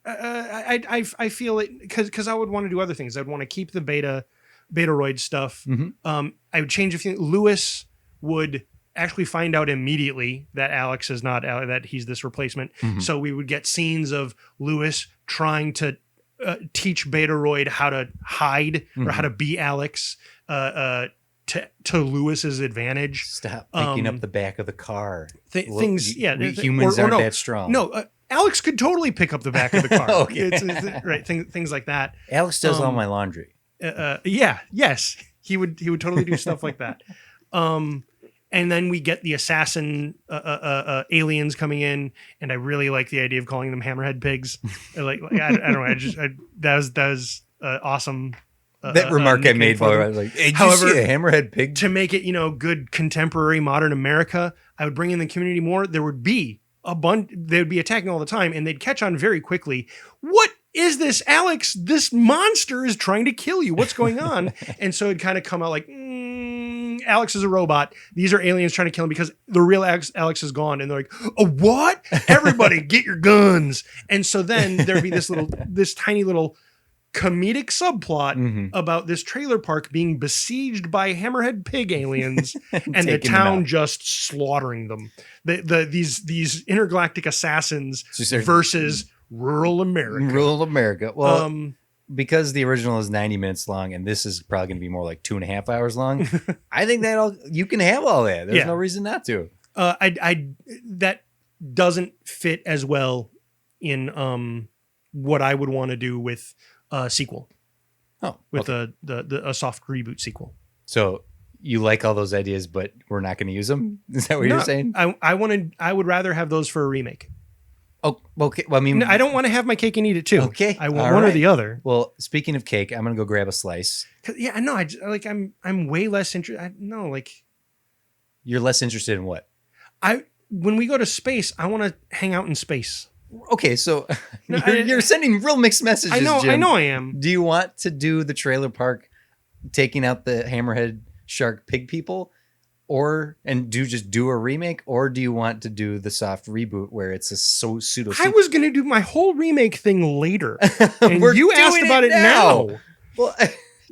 I feel it because I would want to do other things. I'd want to keep the Betaroid stuff. Mm-hmm. I would change a few. Lewis would actually find out immediately that Alex is not that he's this replacement. Mm-hmm. So we would get scenes of Lewis trying to teach Betaroid how to hide or how to be Alex. To Lewis's advantage. Stop picking up the back of the car. Things, humans aren't that strong. No, Alex could totally pick up the back of the car. Okay. Right, things like that. Alex does all my laundry. Yes, he would totally do stuff like that. And then we get the assassin aliens coming in, and I really like the idea of calling them hammerhead pigs. I don't know. That was awesome. That remark I made while I was like, hey, did you see a hammerhead pig? To make it, good contemporary modern America, I would bring in the community more. There would be a bunch, they would be attacking all the time, and they'd catch on very quickly. What is this, Alex? This monster is trying to kill you. What's going on? And so it'd kind of come out like, Alex is a robot. These are aliens trying to kill him because the real Alex is gone. And they're like, oh, what? Everybody get your guns. And so then there'd be this tiny little comedic subplot about this trailer park being besieged by hammerhead pig aliens and the town just slaughtering them. These intergalactic assassins versus rural America. Rural America. Well, because the original is 90 minutes long and this is probably going to be more like 2.5 hours long, I think you can have all that. There's no reason not to. That doesn't fit as well in what I would want to do with sequel. With a soft reboot sequel. So you like all those ideas, but we're not going to use them? Is that what you're saying? I would rather have those for a remake. Oh, okay. Well, I mean, I don't want to have my cake and eat it too. Okay, I want one or the other. Well, speaking of cake, I'm going to go grab a slice. Yeah, no, I'm way less interested. No, like, you're less interested in what? When we go to space, I want to hang out in space. Okay, so you're sending real mixed messages. I know, Jim. I know, I am. Do you want to do the trailer park, taking out the hammerhead shark pig people, and do a remake, or do you want to do the soft reboot where it's a pseudo? I was going to do my whole remake thing later, and you asked about it now. Well,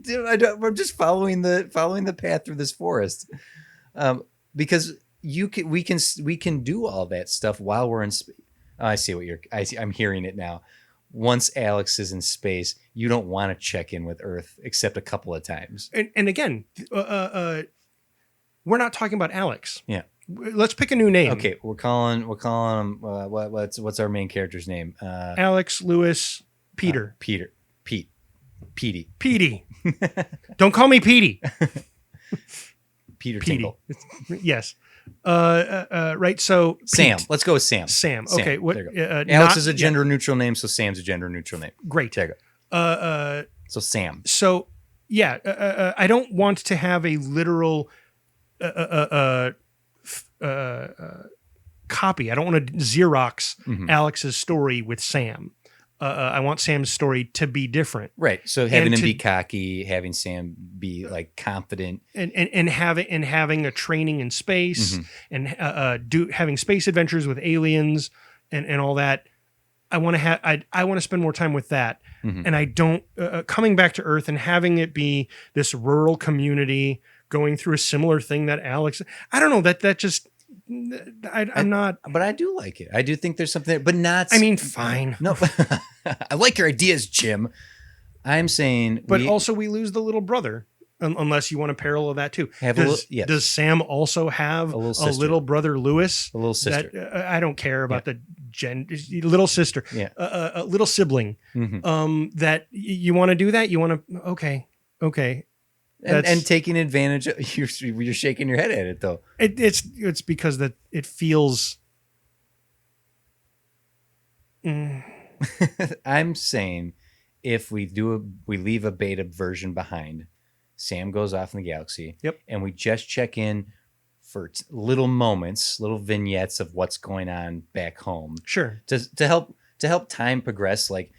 dude, I'm just following the path through this forest, because we can do all that stuff while we're in space. Oh, I see I'm hearing it now. Once Alex is in space, you don't want to check in with Earth except a couple of times. And again, we're not talking about Alex. Yeah. Let's pick a new name. Okay, we're calling him what's our main character's name? Alex, Lewis, Peter. Petey. Don't call me Petey. Peter Tingle. Yes. Right. So Sam. Let's go with Sam. Sam. Okay. What? Alex is a gender neutral name, so Sam's a gender neutral name. Great. There you go. So Sam. So yeah, I don't want to have a literal copy. I don't want to Xerox Alex's story with Sam. I want Sam's story to be different. Right. So having him be cocky, having Sam be like confident, and having a training in space, and having space adventures with aliens and all that. I want to spend more time with that. And I don't coming back to Earth and having it be this rural community going through a similar thing that Alex. I don't know that just. I'm not, but I do like it. I do think there's something, but not. I mean, fine. No, I like your ideas, Jim. I'm saying, but also we lose the little brother, unless you want to parallel that too. Does Sam also have a little brother, Lewis? A little sister. I don't care about the little sister. Yeah, a little sibling. That you want to do that? You want to? Okay. And taking advantage of, you're shaking your head at it though. It's because that it feels. I'm saying if we leave a beta version behind, Sam goes off in the galaxy. Yep. And we just check in for little moments, little vignettes of what's going on back home. Sure. To help time progress. Like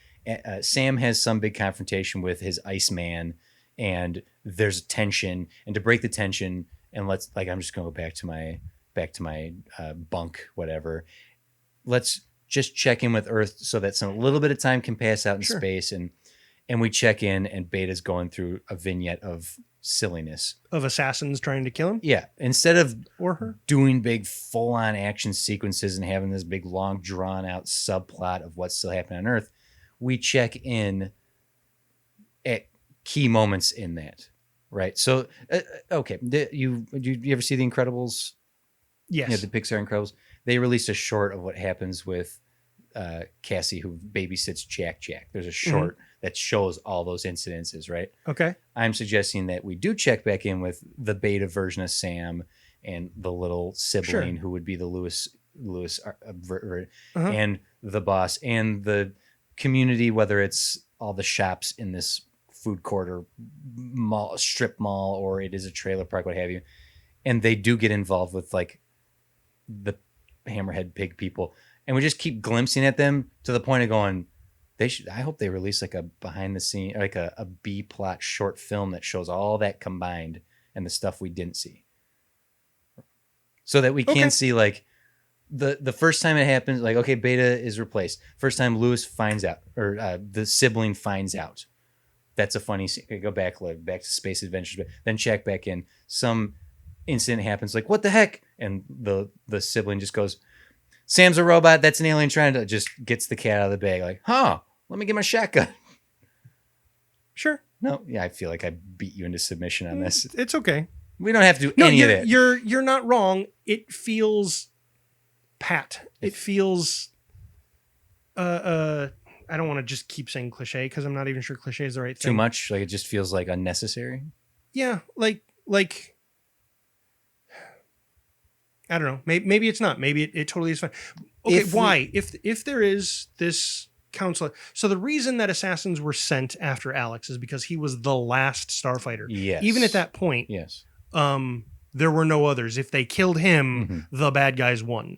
Sam has some big confrontation with his Iceman. And there's tension, and to break the tension, and I'm just gonna go back to my bunk, whatever. Let's just check in with Earth so that a little bit of time can pass out in space, and we check in, and Beta's going through a vignette of silliness of assassins trying to kill him. Yeah, instead of or her doing big full on action sequences and having this big long drawn out subplot of what's still happening on Earth, we check in at key moments in that, right? So, okay, you ever see The Incredibles? Yes. The Pixar Incredibles. They released a short of what happens with Cassie, who babysits Jack. There's a short that shows all those incidences, right? Okay. I'm suggesting that we do check back in with the beta version of Sam and the little sibling who would be the Lewis and the boss and the community, whether it's all the shops in this food court or mall, strip mall, or it is a trailer park, what have you. And they do get involved with like the hammerhead pig people. And we just keep glimpsing at them to the point of going, I hope they release like a behind the scene, like a B plot short film that shows all that combined and the stuff we didn't see. So that we can see like the first time it happens, like, okay, Beta is replaced. First time Lewis finds out, or the sibling finds out. That's a funny scene. Go back to Space Adventures, but then check back in. Some incident happens, like, what the heck? And the sibling just goes, Sam's a robot. That's an alien trying to, just gets the cat out of the bag. Like, let me get my shotgun. Sure. No, yeah, I feel like I beat you into submission on this. It's okay. We don't have to do any of that. You're not wrong. It feels pat. It feels I don't want to just keep saying cliche because I'm not even sure cliche is the right thing. Too much? Like it just feels like unnecessary? Yeah, like I don't know. Maybe it's not. Maybe it totally is fine. Okay, why? If there is this counselor, so the reason that assassins were sent after Alex is because he was the last Starfighter. Yes. Even at that point, yes. There were no others. If they killed him, the bad guys won.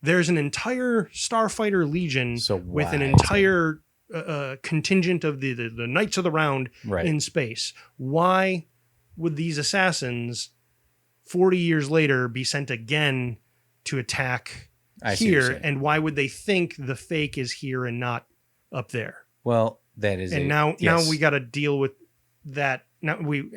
There's an entire Starfighter Legion with an entire contingent of the Knights of the Round in space. Why would these assassins 40 years later be sent again to attack here? And why would they think the fake is here and not up there? Well, that is now we got to deal with that. Now we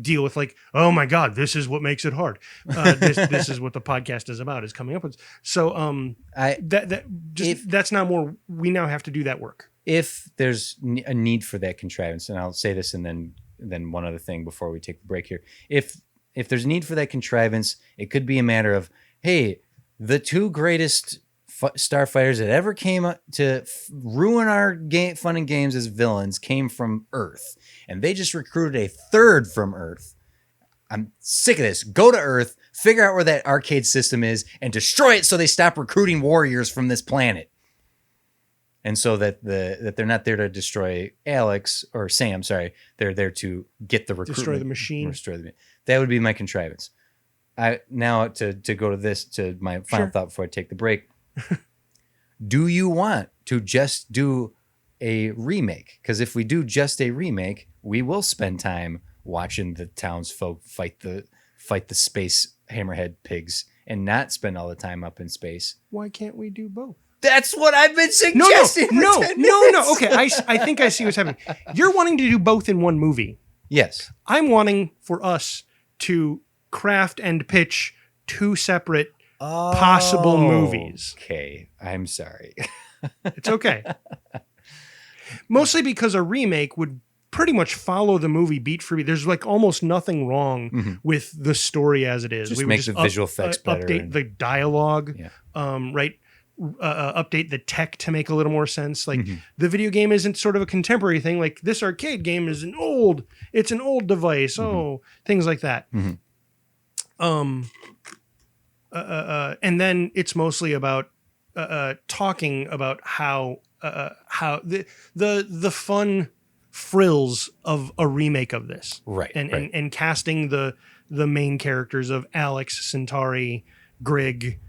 deal with like, oh my God, this is what makes it hard. This is what the podcast is about, is coming up with. So that's not more. We now have to do that work. If there's a need for that contrivance, and I'll say this, and then one other thing before we take the break here. If there's a need for that contrivance, it could be a matter of, hey, the two greatest starfighters that ever came to ruin our fun and games as villains came from Earth, and they just recruited a third from Earth. I'm sick of this. Go to Earth, figure out where that arcade system is, and destroy it so they stop recruiting warriors from this planet. And so that they're not there to destroy Alex or Sam. Sorry, they're there to get the recruitment. Destroy the machine. That would be my contrivance. now to go to this, to my final thought before I take the break. Do you want to just do a remake? Because if we do just a remake, we will spend time watching the townsfolk fight the space hammerhead pigs and not spend all the time up in space. Why can't we do both? That's what I've been suggesting. No. Okay, I think I see what's happening. You're wanting to do both in one movie. Yes. I'm wanting for us to craft and pitch two separate possible movies. Okay, I'm sorry. It's okay. Mostly because a remake would pretty much follow the movie beat for beat. There's like almost nothing wrong with the story as it is. Just make the visual effects better. Update the dialogue, right? Update the tech to make a little more sense. Like the video game isn't sort of a contemporary thing. Like this arcade game is an old device. Things like that. And then it's mostly about talking about how the fun frills of a remake of this, right? And casting the main characters of Alex, Centauri, Grig,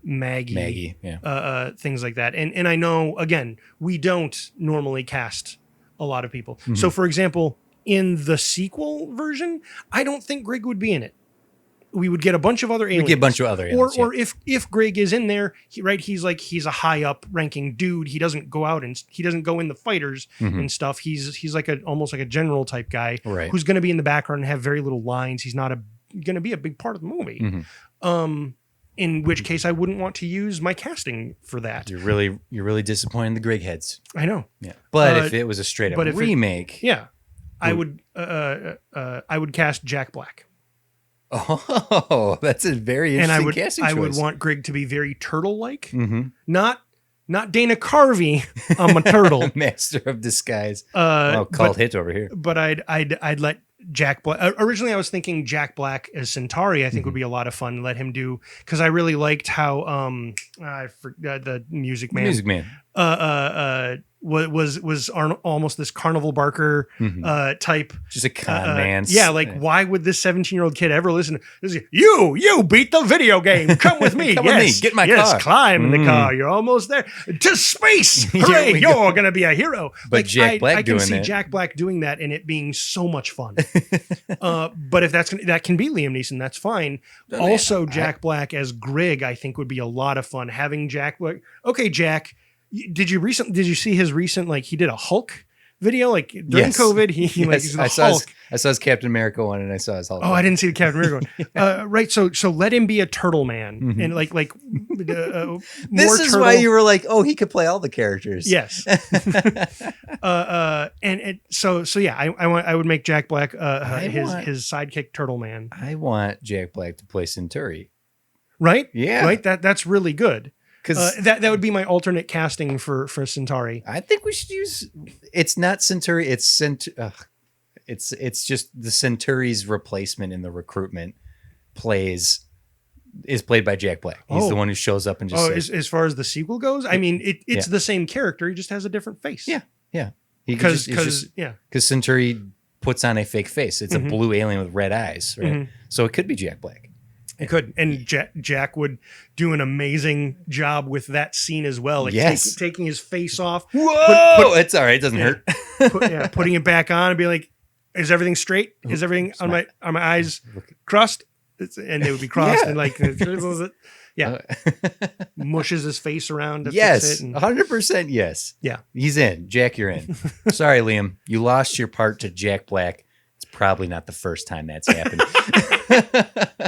Maggie, things like that. And I know, again, we don't normally cast a lot of people. So, for example, in the sequel version, I don't think Grig would be in it. We would get a bunch of other aliens. We get a bunch of other aliens. Or if Grig is in there, he's a high up ranking dude. He doesn't go out and he doesn't go in the fighters and stuff. He's like almost like a general type guy who's going to be in the background and have very little lines. He's not going to be a big part of the movie. In which case I wouldn't want to use my casting for that. You're really disappointing the Grig heads. I know. Yeah. But if it was a straight up remake, I would cast Jack Black. Oh, that's a very interesting casting choice. I would want Grig to be very turtle-like. Not Dana Carvey. I'm a turtle. Master of disguise. Called hit over here. But I'd let Jack Black. Originally, I was thinking Jack Black as Centauri. I think would be a lot of fun. Let him do, because I really liked how I forgot the Music Man. Music Man. Was almost this Carnival Barker type. Just a con man. Yeah, why would this 17-year-old kid ever listen to this? You beat the video game. Come with me. Come with me. Get my car. Climb in the car. You're almost there. To space. Hooray, you're going to be a hero. But Jack Black I can doing see that. Jack Black doing that and it being so much fun. But if that can be Liam Neeson, that's fine. Also, Jack Black as Grig, I think would be a lot of fun. Having Jack Black. Okay, Jack. Did you see his recent, he did a Hulk video, during COVID, he's the Hulk. I saw his Captain America one and I saw his Hulk. Oh, I didn't see the Captain America one. Right. So let him be a turtle man and more this is turtle. why you were like, oh, he could play all the characters. Yes. I would make Jack Black his sidekick turtle man. I want Jack Black to play Centauri. Right? Yeah. Right? That's really good. That would be my alternate casting for Centauri. I think we should use. It's not Centauri. It's it's just the Centauri's replacement in the recruitment is played by Jack Black. He's the one who shows up and just. As far as the sequel goes, I mean, it's the same character. He just has a different face. Yeah. Because Centauri puts on a fake face. It's a blue alien with red eyes, right? So it could be Jack Black. It could, and Jack would do an amazing job with that scene as well. Taking his face off. Whoa! It's all right. It doesn't hurt. Putting it back on and be like, "Is everything straight? Is everything on my eyes crossed?" And they would be crossed and mushes his face around. To yes, fix it 100%. Yes. Yeah, he's in. Jack, you're in. Sorry, Liam, you lost your part to Jack Black. It's probably not the first time that's happened.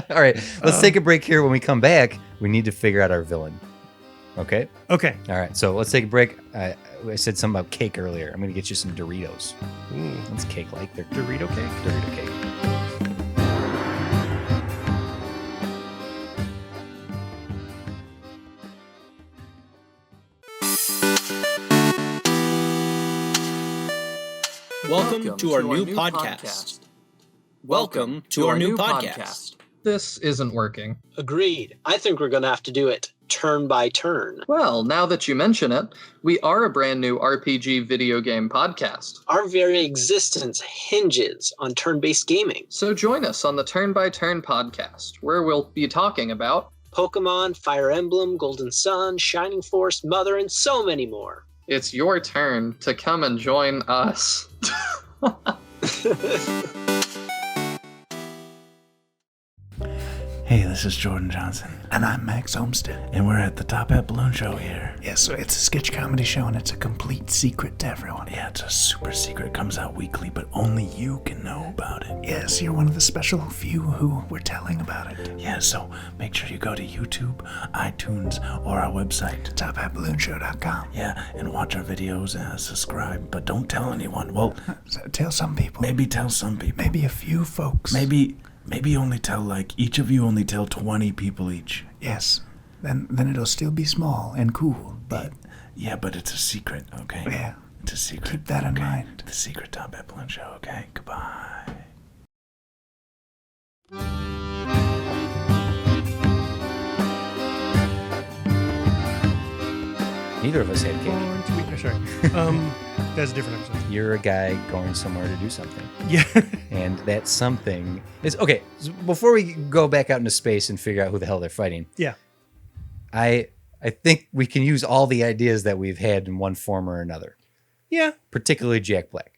All right, let's take a break here. When we come back, we need to figure out our villain. Okay? Okay. All right, so let's take a break. I said something about cake earlier. I'm going to get you some Doritos. What's cake like? They're Dorito cake? Dorito cake. Welcome to our new podcast. Welcome to our new podcast. This isn't working. Agreed. I think we're going to have to do it turn by turn? Well, now that you mention it, we are a brand new RPG video game podcast. Our very existence hinges on turn-based gaming. So join us on the Turn by Turn podcast, where we'll be talking about Pokemon, Fire Emblem, Golden Sun, Shining Force, Mother, and so many more. It's your turn to come and join us. Hey, this is Jordan Johnson. And I'm Max Homestead. And we're at the Top Hat Balloon Show here. Yes, so it's a sketch comedy show and it's a complete secret to everyone. Yeah, it's a super secret. It comes out weekly, but only you can know about it. Yes, you're one of the special few who we're telling about it. Yeah, so make sure you go to YouTube, iTunes, or our website, tophatballoonshow.com. Yeah, and watch our videos and subscribe, but don't tell anyone. Well, so tell some people. Maybe tell some people. Maybe a few folks. Maybe only tell, each of you only tell 20 people each. Yes. Then it'll still be small and cool, but... Yeah, but it's a secret, okay? Yeah. It's a secret. Keep that in mind. The secret Top Hat Balloon Show, okay? Goodbye. Neither of us had cake. Sorry. That's a different episode. You're a guy going somewhere to do something. Yeah. And that something is okay. So before we go back out into space and figure out who the hell they're fighting, Yeah. I think we can use all the ideas that we've had in one form or another. Yeah. Particularly Jack Black.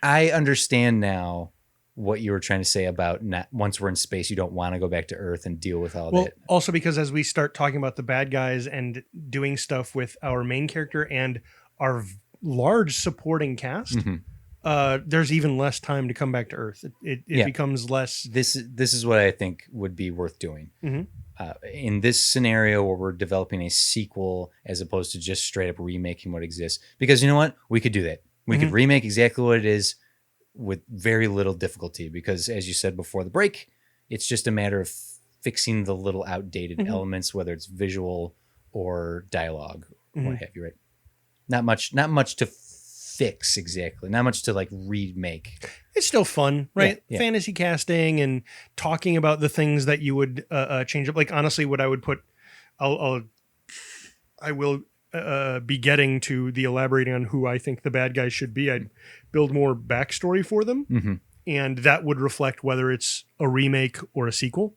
I understand now what you were trying to say about not once we're in space, you don't want to go back to Earth and deal with all that. Also because as we start talking about the bad guys and doing stuff with our main character and our large supporting cast, there's even less time to come back to Earth. It becomes less. This is what I think would be worth doing. In this scenario where we're developing a sequel as opposed to just straight up remaking what exists, because you know what, we could do that. We could remake exactly what it is with very little difficulty, because as you said before the break, it's just a matter of fixing the little outdated elements, whether it's visual or dialogue or what have you, right? Not much to fix exactly. Not much to remake. It's still fun, right? Yeah. Fantasy casting and talking about the things that you would change up. Honestly, what I would put, I will be getting to the elaborating on who I think the bad guys should be. I'd build more backstory for them, and that would reflect whether it's a remake or a sequel.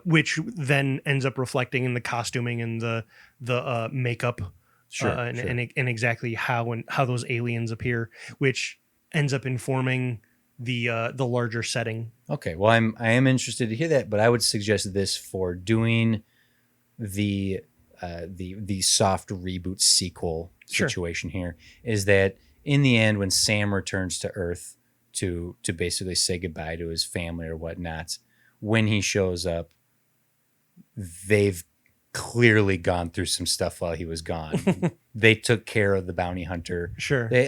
Which then ends up reflecting in the costuming and the makeup, and exactly how those aliens appear, which ends up informing the larger setting. Okay, well, I am interested to hear that, but I would suggest this for doing the soft reboot sequel situation here is that in the end, when Sam returns to Earth to basically say goodbye to his family or whatnot, when he shows up, they've clearly gone through some stuff while he was gone. They took care of the bounty hunter. Sure. They,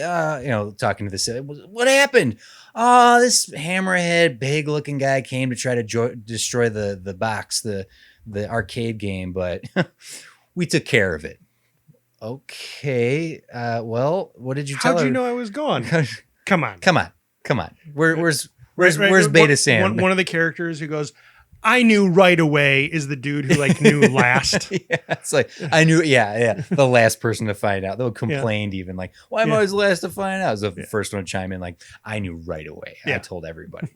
talking to this, what happened? Oh, this hammerhead, big looking guy came to try to destroy the box, the arcade game, but we took care of it. Okay. Well, what did you tell her? How'd you know I was gone? Come on. Where's Beta Sam? One of the characters who goes, I knew right away, is the dude who knew last. Yeah, it's I knew. Yeah. The last person to find out. They complained even why am I always the last to find out? So the first one to chime in I knew right away. I told everybody.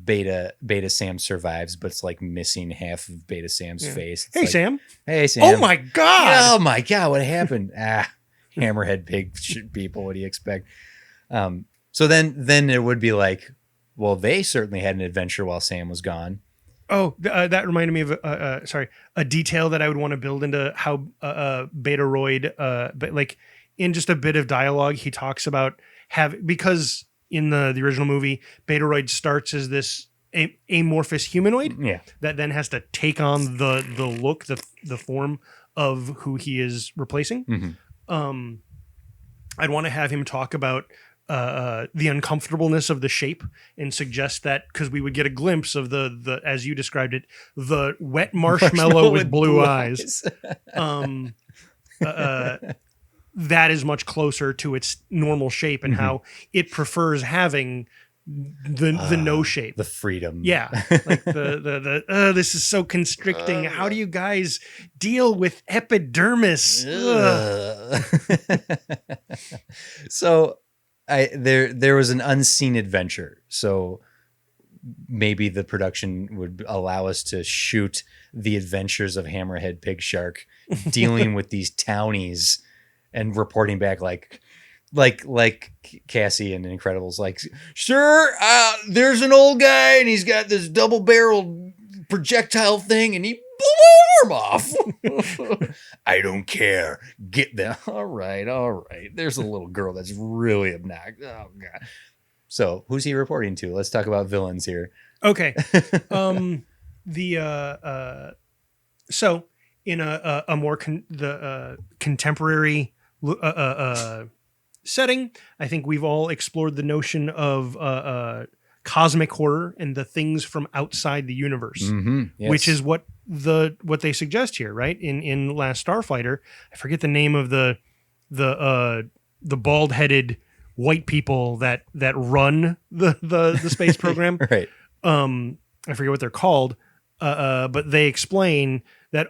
Beta Sam survives, but it's missing half of Beta Sam's face. It's Sam. Hey Sam. Oh my God. Oh my God. What happened? Hammerhead pig people. What do you expect? So then it would be well, they certainly had an adventure while Sam was gone. Oh, that reminded me of a detail that I would want to build into how Betaroid, but in just a bit of dialogue, he talks about because in the original movie, Betaroid starts as this amorphous humanoid that then has to take on the look, the form of who he is replacing. I'd want to have him talk about the uncomfortableness of the shape and suggest that, because we would get a glimpse of the as you described it, the wet marshmallow with blue eyes. That is much closer to its normal shape and how it prefers having the no shape. The freedom. Yeah, like the this is so constricting. How do you guys deal with epidermis? So there was an unseen adventure. So maybe the production would allow us to shoot the adventures of Hammerhead Pig Shark dealing with these townies and reporting back like Cassie and Incredibles, like, sir, there's an old guy and he's got this double-barreled projectile thing and he blew my arm off. I don't care. Get them. All right. There's a little girl that's really obnoxious. Oh God. So who's he reporting to? Let's talk about villains here. Okay. So in a more contemporary setting, I think we've all explored the notion of cosmic horror and the things from outside the universe, Yes. which is what they suggest here, right? In Last Starfighter, I forget the name of the bald-headed white people that run the space program. Right. I forget what they're called, but they explain that,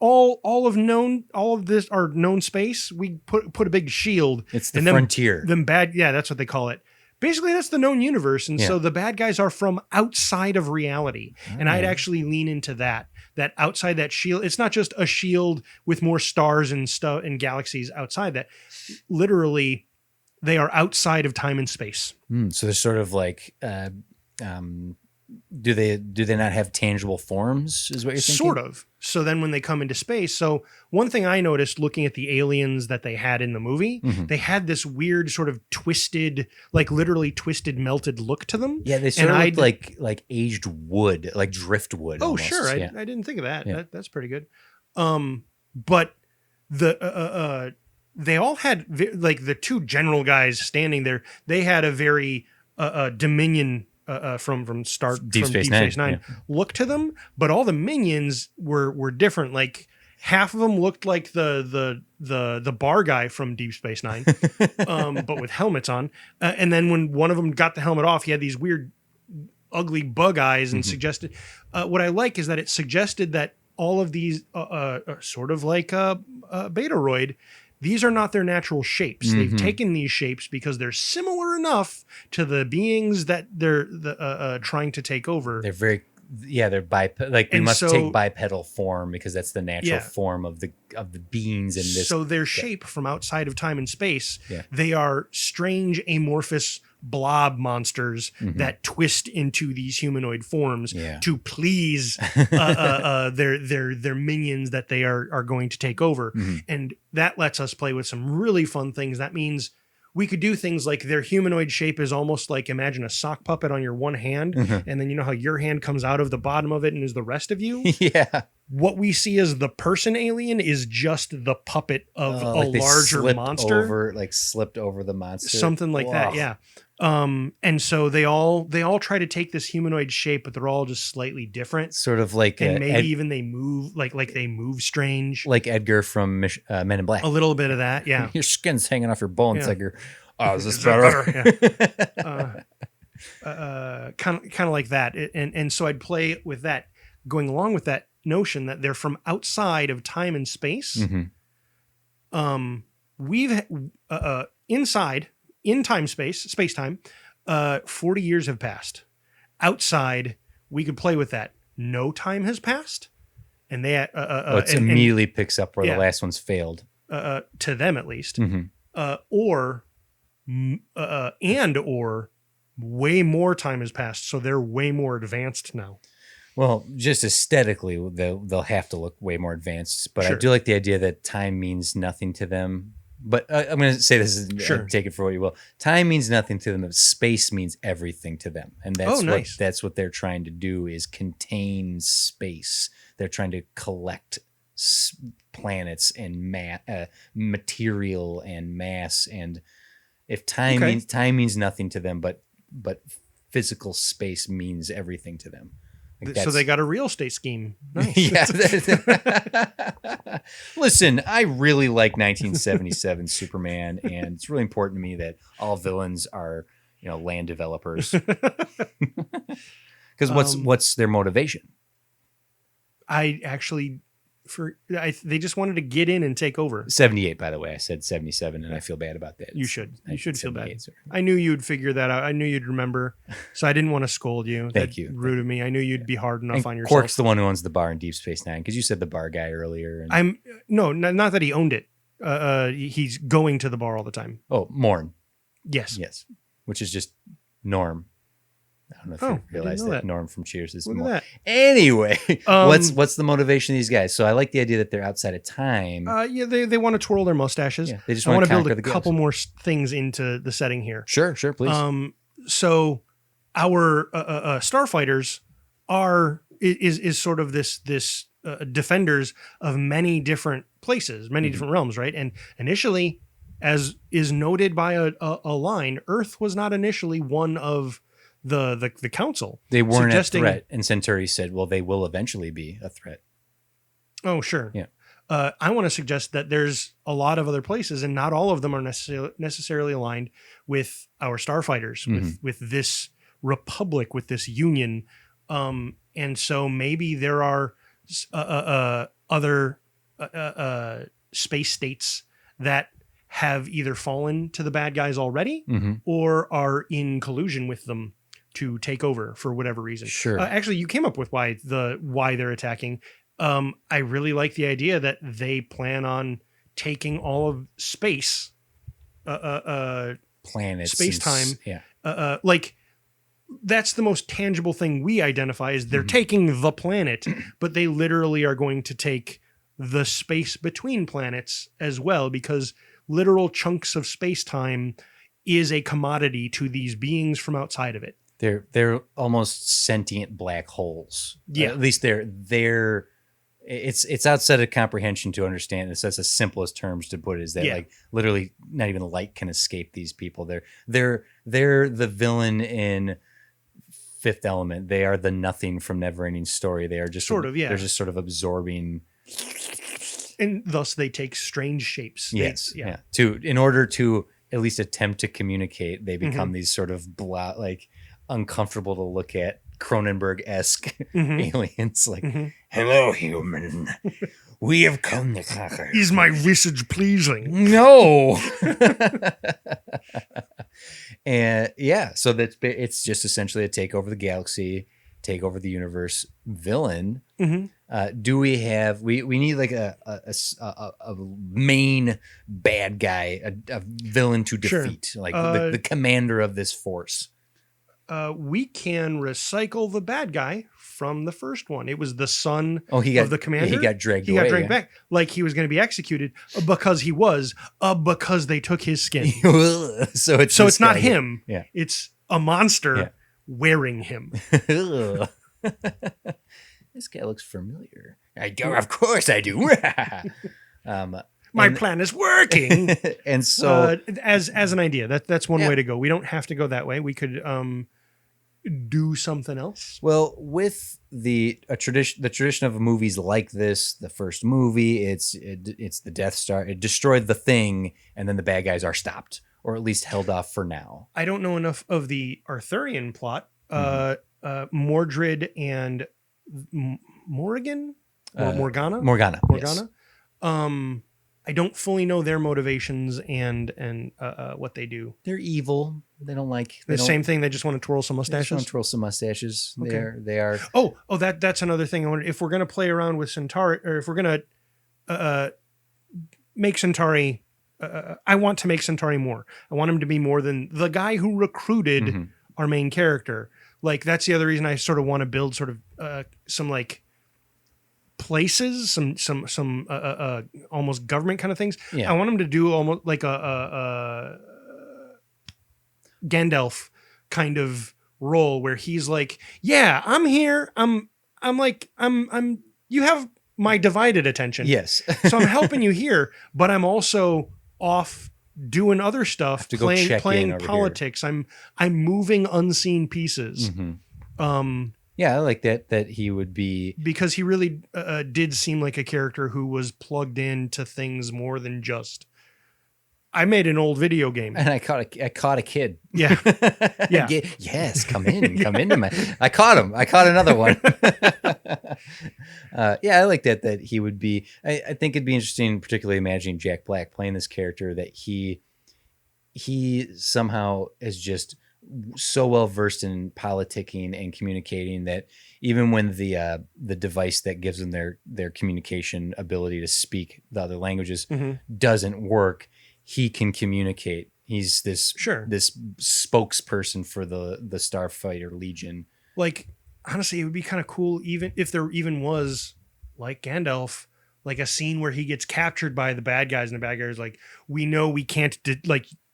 all of this are known space. We put a big shield. It's the and frontier. That's what they call it. Basically, that's the known universe, and so the bad guys are from outside of reality. And I'd actually lean into that outside that shield. It's not just a shield with more stars and stuff and galaxies outside that. Literally, they are outside of time and space. So they're sort of like, do they not have tangible forms, is what you're thinking? Sort of. So then when they come into space, so one thing I noticed looking at the aliens that they had in the movie, they had this weird sort of twisted, like literally twisted, melted look to them. Yeah, they sort of looked like aged wood, like driftwood. Oh, almost. sure. I didn't think of that. Yeah. That's pretty good. But they all had, like the two general guys standing there, they had a very Dominion from Deep Space Nine look to them, but all the minions were different. Like half of them looked like the bar guy from Deep Space Nine, but with helmets on. And then when one of them got the helmet off, he had these weird, ugly bug eyes, and suggested. What I like is that it suggested that all of these, sort of like Betaroid, these are not their natural shapes. They've taken these shapes because they're similar enough to the beings that they're trying to take over. They're very, they're bipedal. Like we must take bipedal form because that's the natural form of the beings in this. So their shape from outside of time and space, they are strange, amorphous blob monsters that twist into these humanoid forms to please their minions that they are going to take over. And that lets us play with some really fun things. That means we could do things like their humanoid shape is almost like, imagine a sock puppet on your one hand, and then you know how your hand comes out of the bottom of it and is the rest of you? What we see as the person alien is just the puppet of a larger monster. Slipped over the monster. Something like that, yeah. And so they all try to take this humanoid shape, but they're all just slightly different. Sort of like, and maybe even they move like they move strange, like Edgar from Men in Black. A little bit of that, yeah. Your skin's hanging off your bones, Edgar. Oh, is this better? Kind of like that, and so I'd play with that, going along with that notion that they're from outside of time and space. We've inside. In time, space time, 40 years have passed. Outside, we could play with that. No time has passed, and they it immediately picks up where the last one's failed. To them, at least, or way more time has passed, so they're way more advanced now. Well, just aesthetically, they'll have to look way more advanced. But I do like the idea that time means nothing to them. But I'm going to say this, take it for what you will. Time means nothing to them. Space means everything to them. And that's what they're trying to do, is contain space. They're trying to collect planets and material and mass. And if time means nothing to them, but physical space means everything to them. So they got a real estate scheme. Nice. Listen, I really like 1977 Superman, and it's really important to me that all villains are land developers. Because what's their motivation? I actually, they just wanted to get in and take over. 78, by the way. I said 77, and I feel bad about that. You should feel bad. Sorry. I knew you'd figure that out. I knew you'd remember, so I didn't want to scold you. Thank you. Rude of me. I knew you'd be hard enough on yourself. Quark's the one who owns the bar in Deep Space Nine, because you said the bar guy earlier. And... not that he owned it. He's going to the bar all the time. Oh, Morn. Yes. Which is just Norm. I don't know if you realize that Norm from Cheers is Look more. at that. Anyway, what's the motivation of these guys? So I like the idea that they're outside of time. They want to twirl their mustaches. Yeah, they just want to build conquer a couple more things into the setting here. Sure, please. So our starfighters is sort of this defenders of many different places, many different realms, right? And initially, as is noted by a line, Earth was not initially one of the council. They weren't a threat, and Centauri said, well, they will eventually be a threat. Oh, sure. Yeah. I want to suggest that there's a lot of other places, and not all of them are necessarily aligned with our starfighters, with this republic, with this union. And so maybe there are other space states that have either fallen to the bad guys already or are in collusion with them to take over for whatever reason. Sure. Actually, you came up with why they're attacking. I really like the idea that they plan on taking all of space, planets, space-time. Like, that's the most tangible thing we identify is they're taking the planet, but they literally are going to take the space between planets as well, because literal chunks of space-time is a commodity to these beings from outside of it. They're almost sentient black holes. Yeah. At least it's outside of comprehension to understand this. That's the simplest terms to put it, is that like literally not even light can escape these people. They're the villain in Fifth Element. They are the nothing from Neverending Story. They are just they're just sort of absorbing, and thus they take strange shapes. Yes. In order to at least attempt to communicate, they become these sort of uncomfortable to look at, Cronenberg-esque aliens. Like, hello, human. We have come to conquer. Is my visage pleasing? No. And so it's just essentially a take over the galaxy, take over the universe villain. Do we have we need like a main bad guy, a villain to defeat, like the commander of this force? We can recycle the bad guy from the first one. It was the son of the commander. He got dragged away. He got dragged back like he was going to be executed because they took his skin. so it's not him. Yeah. It's a monster wearing him. This guy looks familiar. I do. Of course I do. My plan is working. And so as an idea, that's one way to go. We don't have to go that way. We could do something else. Well, with the tradition of movies like this, the first movie, it's the Death Star. It destroyed the thing, and then the bad guys are stopped, or at least held off for now. I don't know enough of the Arthurian plot. Mordred and Morrigan or Morgana. Yes. I don't fully know their motivations and what they do. They're evil. They don't like the same thing. They just want to twirl some mustaches. They just want to twirl some mustaches. Okay. They are. Oh, that's another thing. I wonder if we're going to play around with Centauri, or if we're going to make Centauri. I want to make Centauri more. I want him to be more than the guy who recruited our main character. Like, that's the other reason I sort of want to build sort of some like places, some almost government kind of things. I want him to do almost like a Gandalf kind of role where he's like, yeah, I'm here. I'm you have my divided attention. Yes. So I'm helping you here, but I'm also off doing other stuff, playing politics. Here. I'm moving unseen pieces. Yeah, I like that he would be, because he really did seem like a character who was plugged into things more than just I made an old video game. And I caught a kid. Yeah. Yeah. Yes, come into my. I caught him. I caught another one. Yeah, I like that he would be. I think it'd be interesting, particularly imagining Jack Black playing this character, that he somehow is just so well versed in politicking and communicating that even when the device that gives them their communication ability to speak the other languages doesn't work, he can communicate. He's this spokesperson for the Starfighter Legion. Like, honestly, it would be kind of cool, even if there even was, like Gandalf, like a scene where he gets captured by the bad guys, and the bad guys like, we know we can't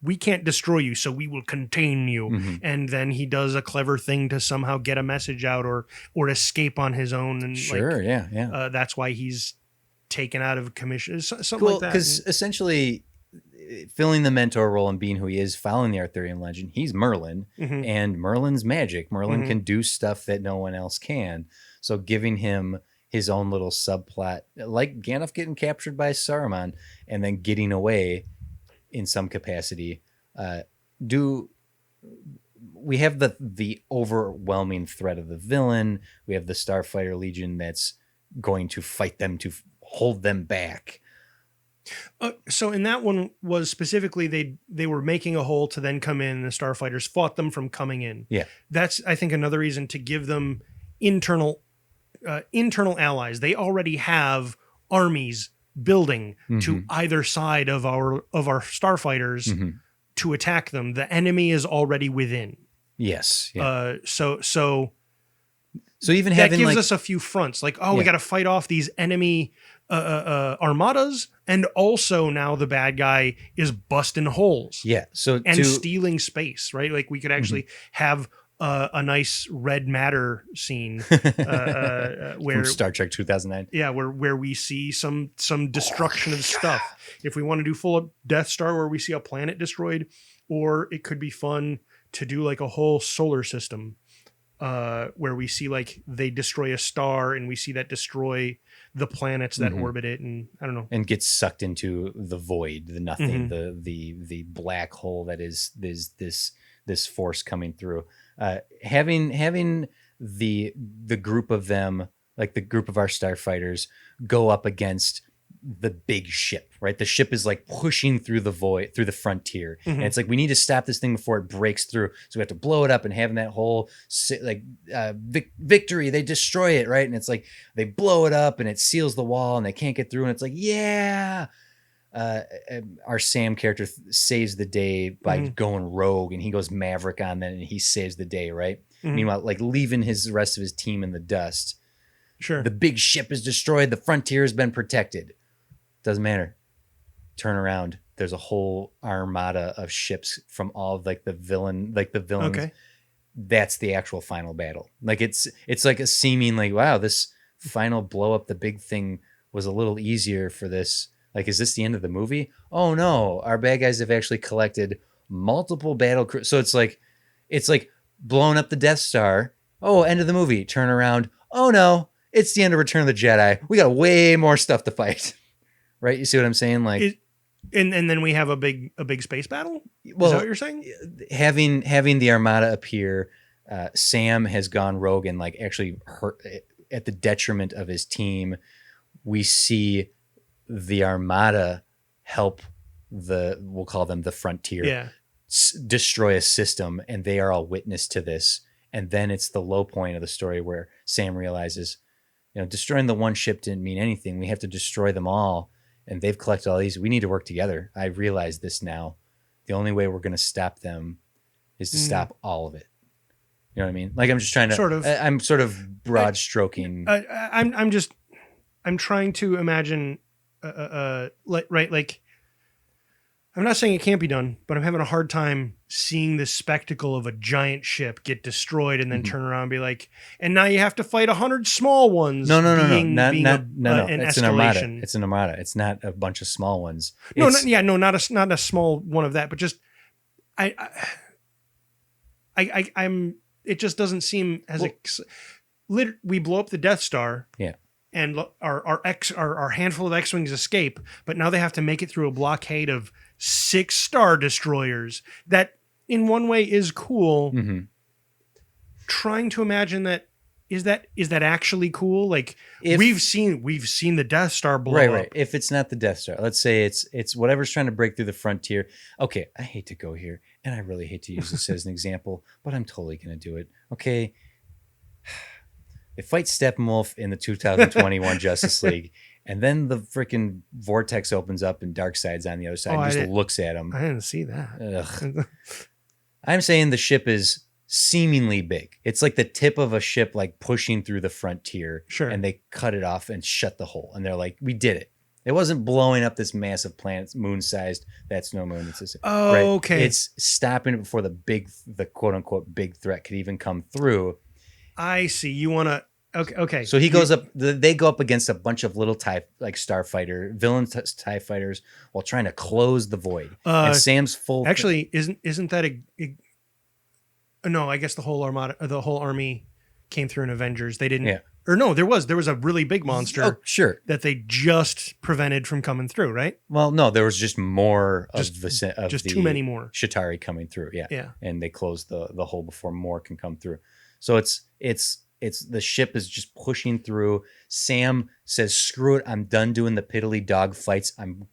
we can't destroy you, so we will contain you. And then he does a clever thing to somehow get a message out or escape on his own. And that's why he's taken out of commission. Something like that. Because essentially, filling the mentor role and being who he is, following the Arthurian legend, he's Merlin, and Merlin's magic. Merlin can do stuff that no one else can. So giving him his own little subplot, like Gandalf getting captured by Saruman and then getting away in some capacity. We have the overwhelming threat of the villain. We have the Starfighter Legion that's going to fight them to hold them back. So in that one was specifically they were making a hole to then come in, and the Starfighters fought them from coming in. Yeah. That's, I think, another reason to give them internal allies. They already have armies building to either side of our starfighters to attack them. The enemy is already within. Yes. Yeah. So even that having gives us a few fronts. Like, we got to fight off these enemy armadas, and also now the bad guy is busting holes. Yeah. Stealing space, right? Like, we could actually have a nice red matter scene where from Star Trek 2009. Yeah, where we see some destruction of stuff. If we want to do full up Death Star where we see a planet destroyed, or it could be fun to do like a whole solar system where we see like they destroy a star and we see that destroy the planets that orbit it, and I don't know, and gets sucked into the void, the nothing, the black hole that is this force coming through. Having the group of them, like the group of our starfighters, go up against the big ship, right? The ship is like pushing through the void, through the frontier, and it's like, we need to stop this thing before it breaks through. So we have to blow it up, and having that whole victory, they destroy it, right? And it's like they blow it up, and it seals the wall, and they can't get through. And it's like, our Sam character saves the day by going rogue, and he goes Maverick on that, and he saves the day, right? Meanwhile, like leaving the rest of his team in the dust. Sure. The big ship is destroyed. The frontier has been protected. Doesn't matter. Turn around. There's a whole armada of ships from all of the villains. Okay. That's the actual final battle. Like it's like a seeming like, wow, this final blow up the big thing was a little easier for this. Like, is this the end of the movie? Oh no, our bad guys have actually collected multiple battle crew. So it's like blowing up the Death Star. Oh, end of the movie. Turn around. Oh no, it's the end of Return of the Jedi. We got way more stuff to fight. Right? You see what I'm saying? Like, and then we have a big space battle. Well, is that what you're saying? Having the armada appear, Sam has gone rogue and like actually hurt at the detriment of his team. We see the armada help we'll call them the frontier, destroy a system, and they are all witness to this. And then it's the low point of the story where Sam realizes, destroying the one ship didn't mean anything. We have to destroy them all. And they've collected all these. We need to work together. I realize this now. The only way we're going to stop them is to stop all of it. You know what I mean? Like, I'm just trying to, I'm sort of broad stroking. I'm trying to imagine, like, I'm not saying it can't be done, but I'm having a hard time seeing this spectacle of a giant ship get destroyed and then turn around and be like, and now you have to fight 100 small ones. No. Not it's escalation. an armada. It's an armada. It's not a bunch of small ones. Not a small one of that, but just I'm. It just doesn't seem as we blow up the Death Star. Yeah. And our handful of X-Wings escape, but now they have to make it through a blockade of 6 Star Destroyers. That in one way is cool. Mm-hmm. Trying to imagine that is that actually cool? Like If- we've seen the Death Star blow Right, up. right. If it's not the Death Star, let's say it's whatever's trying to break through the frontier. Okay, I hate to go here, and I really hate to use this as an example, but I'm totally going to do it. Okay. They fight Steppenwolf in the 2021 Justice League, and then the freaking vortex opens up and Darkseid's on the other side and just looks at him. I didn't see that. Ugh. I'm saying the ship is seemingly big. It's like the tip of a ship like pushing through the frontier. Sure. And they cut it off and shut the hole. And they're like, we did it. It wasn't blowing up this massive planet, moon-sized. That's no moon. It's just, Oh, right? okay. It's stopping it before the quote-unquote big threat could even come through. I see. You want to... Okay. So he goes up. They go up against a bunch of little Starfighter villain TIE fighters while trying to close the void. And Sam's full. Actually, isn't that a no? I guess the whole army came through in Avengers. They didn't. Yeah. Or no, there was a really big monster. Oh, sure. That they just prevented from coming through, right? Well, no, there was just more Just of too many more. Shatari coming through. Yeah. Yeah. And they closed the hole before more can come through. So it's the ship is just pushing through. Sam says, screw it. I'm done doing the piddly dog fights. I'm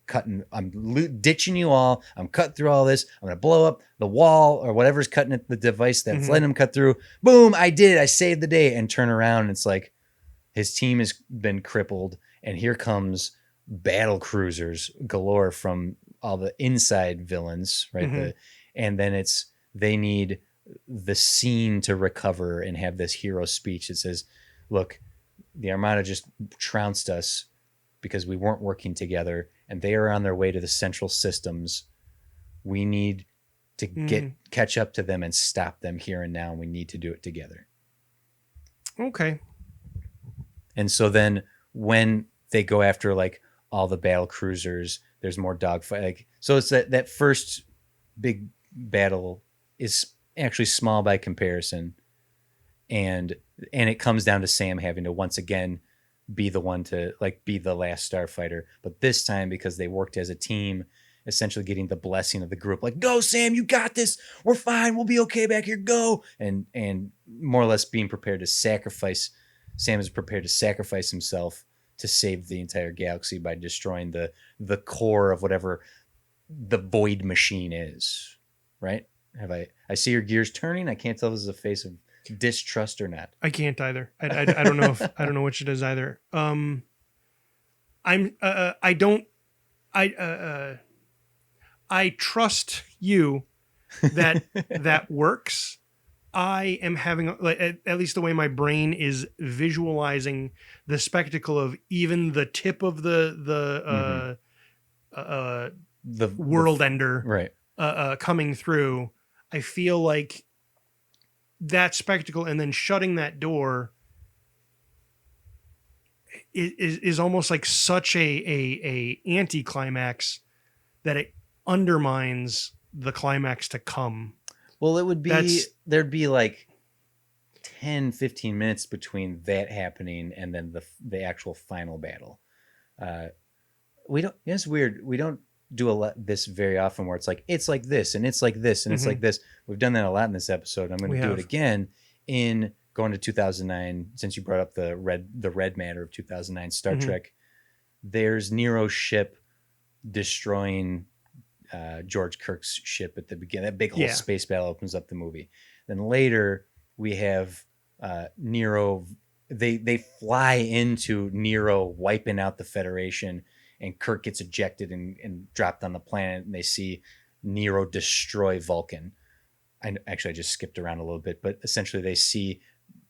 ditching you all. I'm cutting through all this. I'm going to blow up the wall or whatever's cutting at the device that's letting him cut through. Boom. I did it. I saved the day. And turn around. And it's like his team has been crippled. And here comes battle cruisers galore from all the inside villains. Right. And then they need the scene to recover and have this hero speech that says, look, the Armada just trounced us because we weren't working together and they are on their way to the central systems. We need to catch up to them and stop them here and now. And we need to do it together. Okay. And so then when they go after like all the battle cruisers, there's more dogfight. Like, so it's that first big battle is actually small by comparison, and it comes down to Sam having to once again be the one to like be the last Starfighter, but this time because they worked as a team, essentially getting the blessing of the group, like, go Sam, you got this, we're fine, we'll be okay back here, go, and more or less being prepared to sacrifice. Sam is prepared to sacrifice himself to save the entire galaxy by destroying the core of whatever the void machine is, right? I see your gears turning. I can't tell if this is a face of distrust or not. I can't either. I don't know I don't know which it is either. I trust you that works. I am having at least the way my brain is visualizing the spectacle of even the tip of the world ender, right? Coming through. I feel like that spectacle and then shutting that door is almost like such a anticlimax that it undermines the climax to come. Well, it would be, there'd be like 10, 15 minutes between that happening and then the actual final battle. It's weird. We don't do this very often where it's like this and it's like this and it's like this. We've done that a lot in this episode. I'm going to do it again in going to 2009, since you brought up the red matter of 2009 Star Trek. There's Nero's ship destroying George Kirk's ship at the beginning. That big whole space battle opens up the movie. Then later we have Nero. They fly into Nero wiping out the Federation, and Kirk gets ejected and dropped on the planet, and they see Nero destroy Vulcan. I just skipped around a little bit, but essentially they see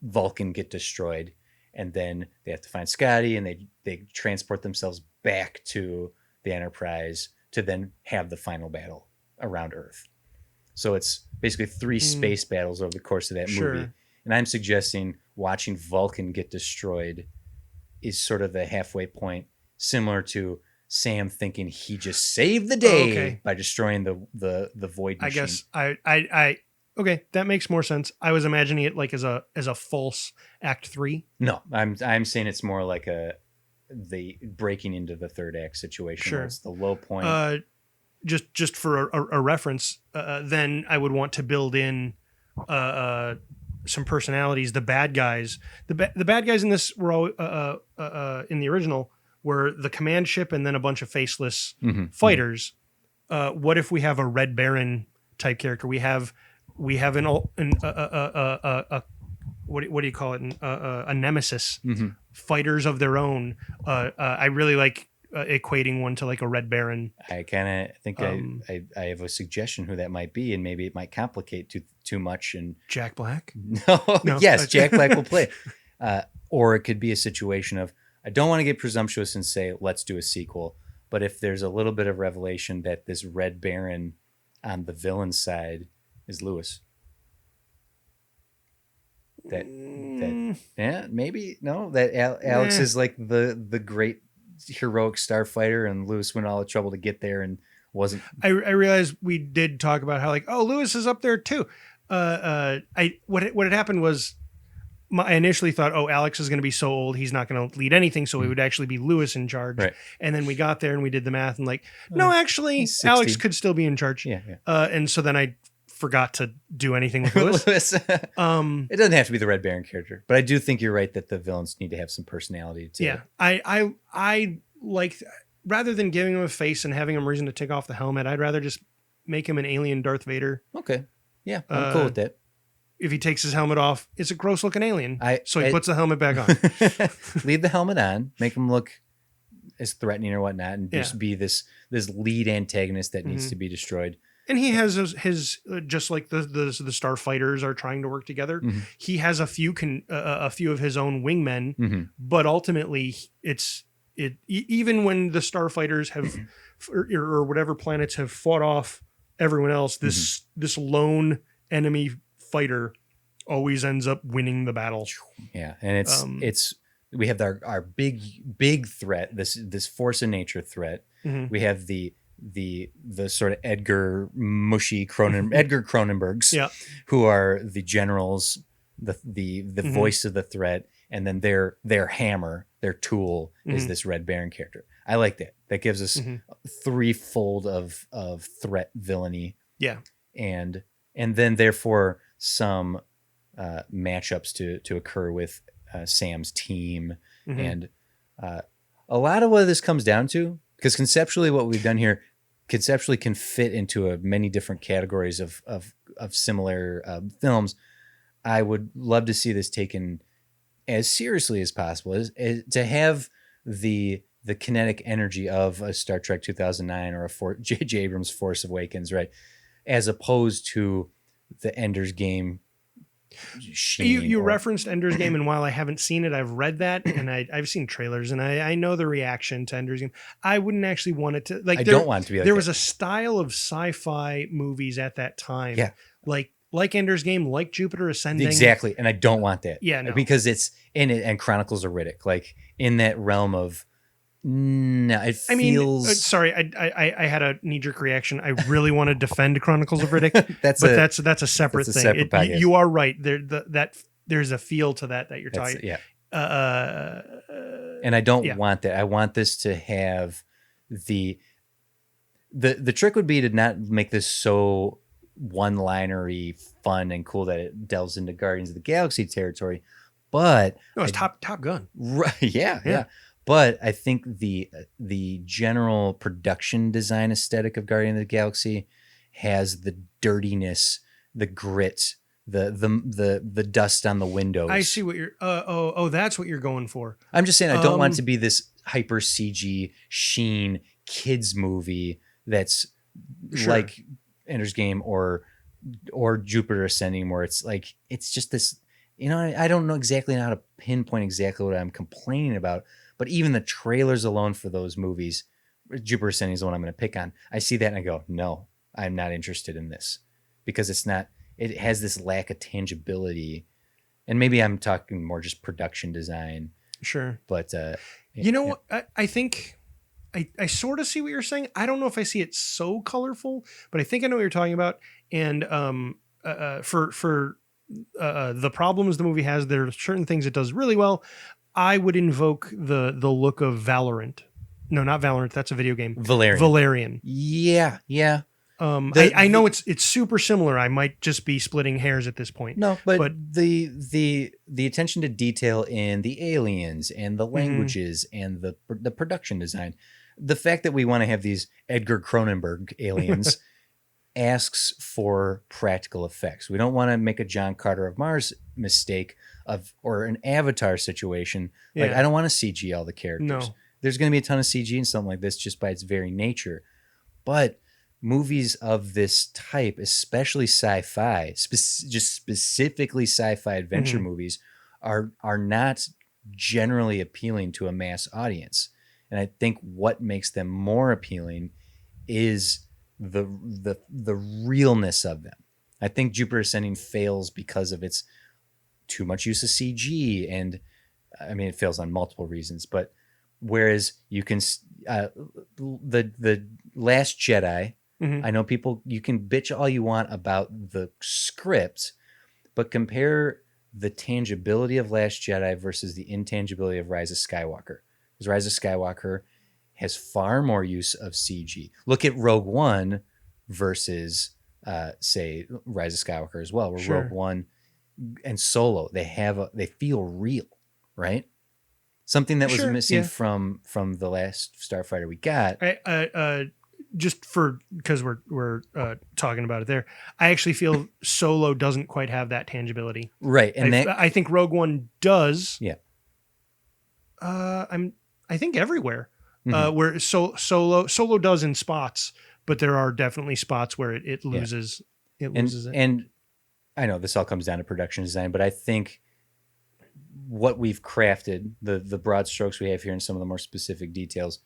Vulcan get destroyed, and then they have to find Scotty, and they transport themselves back to the Enterprise to then have the final battle around Earth. So it's basically 3 space battles over the course of that movie. And I'm suggesting watching Vulcan get destroyed is sort of the halfway point, similar to Sam thinking he just saved the day by destroying the void machine. I guess I okay, that makes more sense. I was imagining it like as a false act 3. No, I'm saying it's more like the breaking into the third act situation. Sure. Where it's the low point. just for a reference, then I would want to build in some personalities. The bad guys, the bad guys in this were all in the original were the command ship and then a bunch of faceless fighters. What if we have a Red Baron type character? We have an what do you call it? A nemesis, fighters of their own. I really like equating one to like a Red Baron. I kind of think I have a suggestion who that might be, and maybe it might complicate too much. And Jack Black? No. Yes, Jack Black will play. Or it could be a situation of, I don't want to get presumptuous and say, let's do a sequel. But if there's a little bit of revelation that this Red Baron on the villain side is Lewis. That maybe no, that Alex is like the great heroic starfighter, and Lewis went all the trouble to get there and wasn't. I realized we did talk about how like, oh, Lewis is up there too. What had happened was, I initially thought, oh, Alex is going to be so old, he's not going to lead anything, so it would actually be Lewis in charge. Right. And then we got there and we did the math and like, no, actually, Alex could still be in charge. Yeah. And so then I forgot to do anything with Lewis. It doesn't have to be the Red Baron character, but I do think you're right that the villains need to have some personality too. Yeah, I like, rather than giving him a face and having him reason to take off the helmet, I'd rather just make him an alien Darth Vader. Okay. Yeah, I'm cool with that. If he takes his helmet off, it's a gross looking alien. So he puts the helmet back on. Leave the helmet on, make him look as threatening or whatnot, and just be this lead antagonist that needs to be destroyed. And he has his just like the starfighters are trying to work together. He has a few of his own wingmen, but ultimately even when the starfighters have or whatever planets have fought off everyone else, this lone enemy fighter always ends up winning the battle. Yeah, and it's we have our big threat, this force of nature threat. We have the sort of Edgar Cronenbergs, who are the generals, the voice of the threat, and then their hammer, their tool is this Red Baron character. I like that. That gives us threefold of threat villainy. Yeah, and then therefore some matchups to occur with Sam's team, and a lot of what this comes down to, because conceptually what we've done here conceptually can fit into many different categories of similar films. I would love to see this taken as seriously as possible, as to have the kinetic energy of a Star Trek 2009 or a J.J. Abrams Force Awakens, right? As opposed to the Ender's Game. You referenced Ender's Game, and while I haven't seen it, I've read that, and I've seen trailers, and I know the reaction to Ender's Game. I wouldn't actually want it to like. I don't want it to be like there was a style of sci-fi movies at that time, like Ender's Game, like Jupiter Ascending, exactly. And I don't want that, no. Because it's in it, and Chronicles of Riddick, like in that realm of. No, it feels. Sorry, I had a knee-jerk reaction. I really want to defend Chronicles of Riddick, that's a separate thing. You are right. There's a feel to that you're talking. Yeah. And I don't want that. I want this to have the trick would be to not make this so one-linery, fun and cool that it delves into Guardians of the Galaxy territory. But no, it's Top Gun. Right? Yeah. But I think the general production design aesthetic of Guardian of the Galaxy has the dirtiness, the grit, the dust on the windows. I see what you're. That's what you're going for. I'm just saying I don't want it to be this hyper CG sheen kids movie that's like Ender's Game or Jupiter Ascending, where it's like it's just this. I don't know exactly how to pinpoint exactly what I'm complaining about. But even the trailers alone for those movies, Jupiter Ascending is the one I'm going to pick on. I see that and I go, no, I'm not interested in this, because it has this lack of tangibility. And maybe I'm talking more just production design. Sure. But, what? I think I sort of see what you're saying. I don't know if I see it so colorful, but I think I know what you're talking about. And for the problems the movie has, there are certain things it does really well. I would invoke the look of Valorant, No, not Valorant. That's a video game. Valerian. Valerian. Yeah. I know it's super similar. I might just be splitting hairs at this point. No, but the attention to detail in the aliens and the languages and the production design, the fact that we want to have these Edgar Cronenberg aliens asks for practical effects. We don't want to make a John Carter of Mars mistake or an Avatar situation. Like I don't want to CG all the characters. No. There's going to be a ton of CG in something like this just by its very nature. But movies of this type, especially sci-fi, just specifically sci-fi adventure movies, are not generally appealing to a mass audience. And I think what makes them more appealing is the realness of them. I think Jupiter Ascending fails because of its too much use of CG, and I mean it fails on multiple reasons. But whereas you can the Last Jedi. I know you can bitch all you want about the script, but compare the tangibility of Last Jedi versus the intangibility of Rise of Skywalker. Because Rise of Skywalker has far more use of CG. Look at Rogue One versus, say, Rise of Skywalker as well, where Rogue One and Solo, they feel real, right? Something that was missing from the last Starfighter we got. Just because we're talking about it there, I actually feel Solo doesn't quite have that tangibility, right? And I think Rogue One does. Yeah. I think everywhere where Solo does in spots, but there are definitely spots where it loses. Yeah. It loses it. And I know this all comes down to production design, but I think what we've crafted, the broad strokes we have here, and some of the more specific details,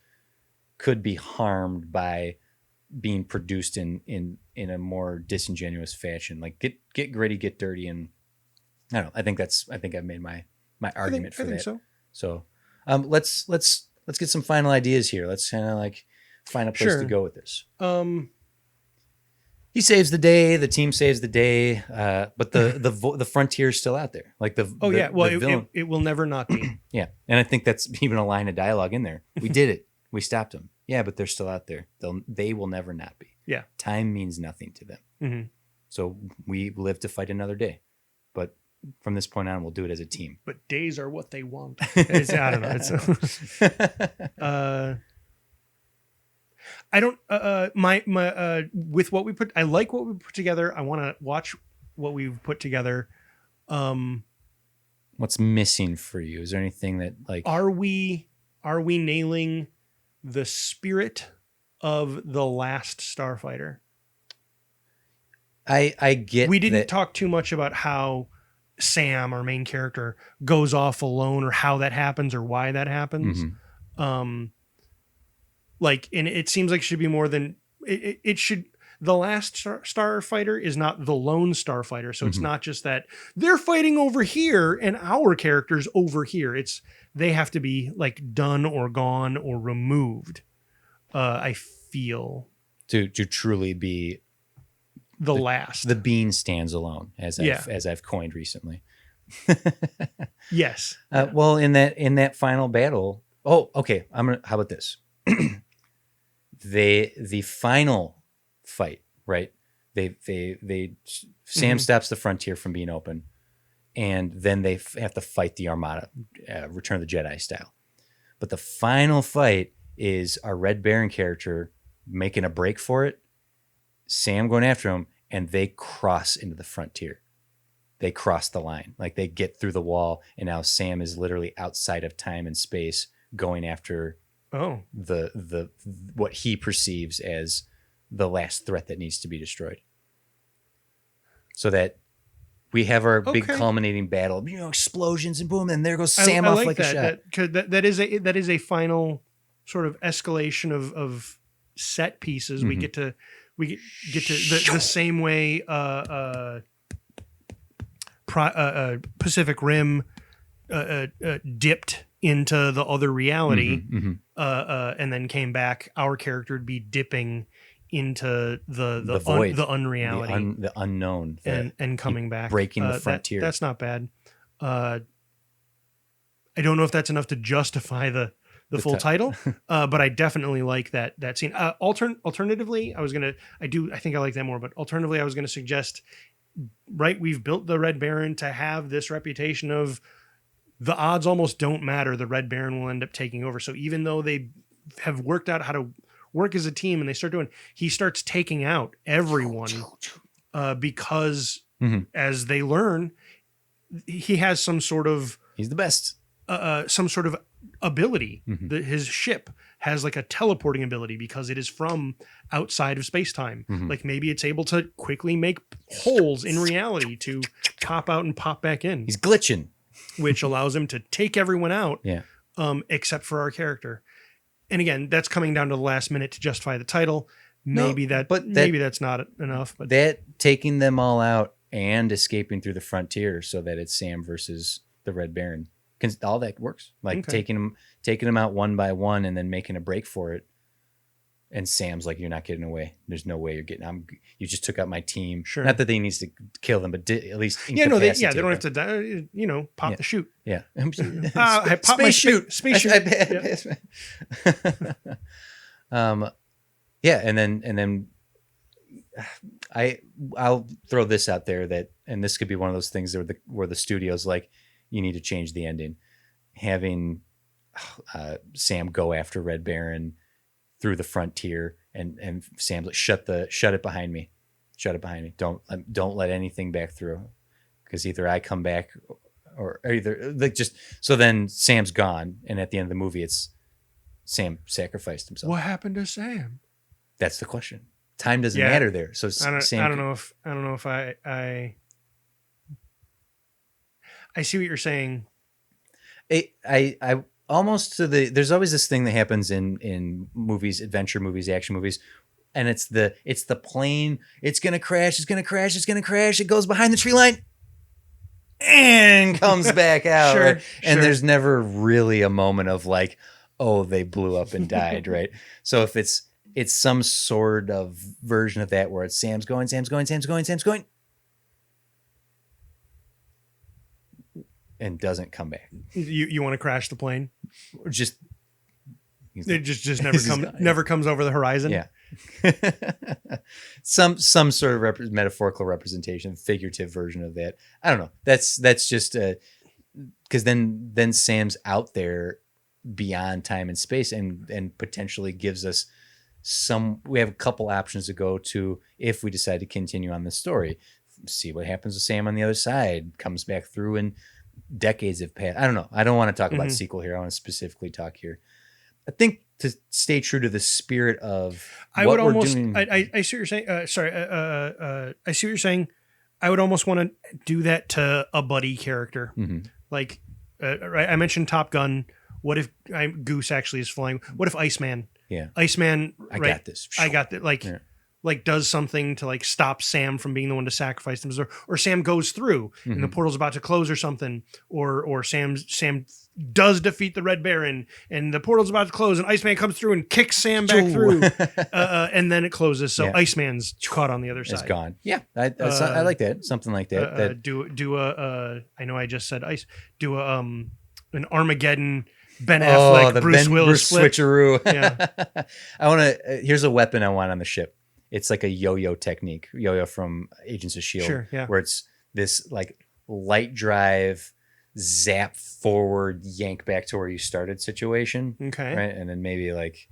could be harmed by being produced in a more disingenuous fashion. Like get gritty, get dirty, and I don't know. I think I've made my argument for that. I think so. Let's get some final ideas here. Let's kind of like find a place to go with this. He saves the day. The team saves the day. But the frontier is still out there. Like it will never not be. Yeah, and I think that's even a line of dialogue in there. We did it. We stopped them. Yeah, but they're still out there. They will never not be. Yeah. Time means nothing to them. Mm-hmm. So we live to fight another day. But from this point on, we'll do it as a team. But days are what they want. I don't know. I don't. With what we put, I like what we put together. I want to watch what we've put together. What's missing for you? Is there anything that like? Are we nailing the spirit of the Last Starfighter? I get. We didn't talk too much about how Sam, our main character, goes off alone, or how that happens, or why that happens. Mm-hmm. And it seems like it should be more than it should. The Last Starfighter is not the lone Starfighter, so it's not just that they're fighting over here and our characters over here. They have to be like done or gone or removed. I feel to truly be the last. The bean stands alone, as I've coined recently. Yes. Well, in that final battle. Oh, okay. How about this? The final fight, right? Sam stops the frontier from being open, and then they have to fight the Armada, Return of the Jedi style. But the final fight is our Red Baron character making a break for it, Sam going after him, and they cross into the frontier. They cross the line, like they get through the wall, and now Sam is literally outside of time and space, going after the what he perceives as the last threat that needs to be destroyed. So that we have our big culminating battle, explosions and boom, and there goes Sam off like a shot. That is a final sort of escalation of set pieces. Mm-hmm. We get to the same way Pacific Rim dipped into the other reality, and then came back. Our character would be dipping into the void, the unreality, the unknown, and coming back, breaking the frontier. That's not bad. I don't know if that's enough to justify the the full title. But I definitely like that scene. Alternatively, I think I like that more, but alternatively, I was going to suggest, right, we've built the Red Baron to have this reputation of the odds almost don't matter. The Red Baron will end up taking over. So even though they have worked out how to work as a team and he starts taking out everyone because as they learn, he has some sort of, he's the best, some sort of ability. His ship has like a teleporting ability because it is from outside of space-time. Like maybe it's able to quickly make holes in reality to pop out and pop back in. He's glitching, which allows him to take everyone out, yeah, except for our character. And again, that's coming down to the last minute to justify the title. Maybe that's not enough. But that taking them all out and escaping through the frontier so that it's Sam versus the Red Baron, all that works. Like taking them out one by one and then making a break for it. And Sam's like, "You're not getting away. There's no way you're getting. You just took out my team. Sure. Not that they needs to kill them, but at least they don't have to die. Pop the chute. Yeah, I pop my chute. Space chute. Yeah, and then I'll throw this out there and this could be one of those things where the studio's like, you need to change the ending, having Sam go after Red Baron through the frontier, and Sam's like, shut it behind me. Don't let anything back through, because either I come back or either like just so then Sam's gone, and at the end of the movie it's Sam sacrificed himself. What happened to Sam? That's the question. Time doesn't matter there. So I don't know if I see what you're saying. I almost there's always this thing that happens in movies, adventure movies, action movies, and it's the plane. It's gonna crash. It goes behind the tree line and comes back out. Sure, right? And there's never really a moment of like, oh, they blew up and died, right? So if it's some sort of version of that where it's Sam's going, and doesn't come back. You want to crash the plane? Or just it just never comes over the horizon. Yeah. some sort of metaphorical representation, figurative version of that. I don't know. That's just because then Sam's out there beyond time and space and potentially gives us we have a couple options to go to if we decide to continue on this story. See what happens with Sam on the other side, comes back through and decades have passed. I don't know. I don't want to talk about sequel here. I want to specifically talk here. I think to stay true to the spirit of I see what you're saying. I see what you're saying. I would almost want to do that to a buddy character. Like, right, I mentioned Top Gun. What if Goose actually is flying? What if Iceman? Yeah. Iceman. I got this. Like does something to like stop Sam from being the one to sacrifice himself, or Sam goes through and the portal's about to close or something, or Sam does defeat the Red Baron and the portal's about to close and Iceman comes through and kicks Sam back through, and then it closes. So Iceman's caught on the other side. It's gone. Yeah, I like that. Something like that. I know I just said ice. Do an Armageddon. Ben Affleck, Bruce Willis switcheroo. Yeah. I want to. Here's a weapon I want on the ship. It's like a yo-yo technique. Yo-yo from Agents of S.H.I.E.L.D. Sure, yeah. Where it's this like light drive, zap forward, yank back to where you started situation. Okay. Right, and then maybe like,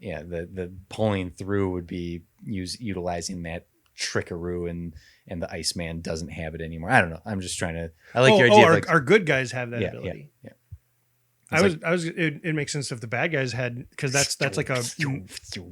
the pulling through would be utilizing that trickaroo, and the Iceman doesn't have it anymore. I don't know. I'm just trying to. I like your idea. Our good guys have that ability. Yeah. It makes sense if the bad guys had, because that's like a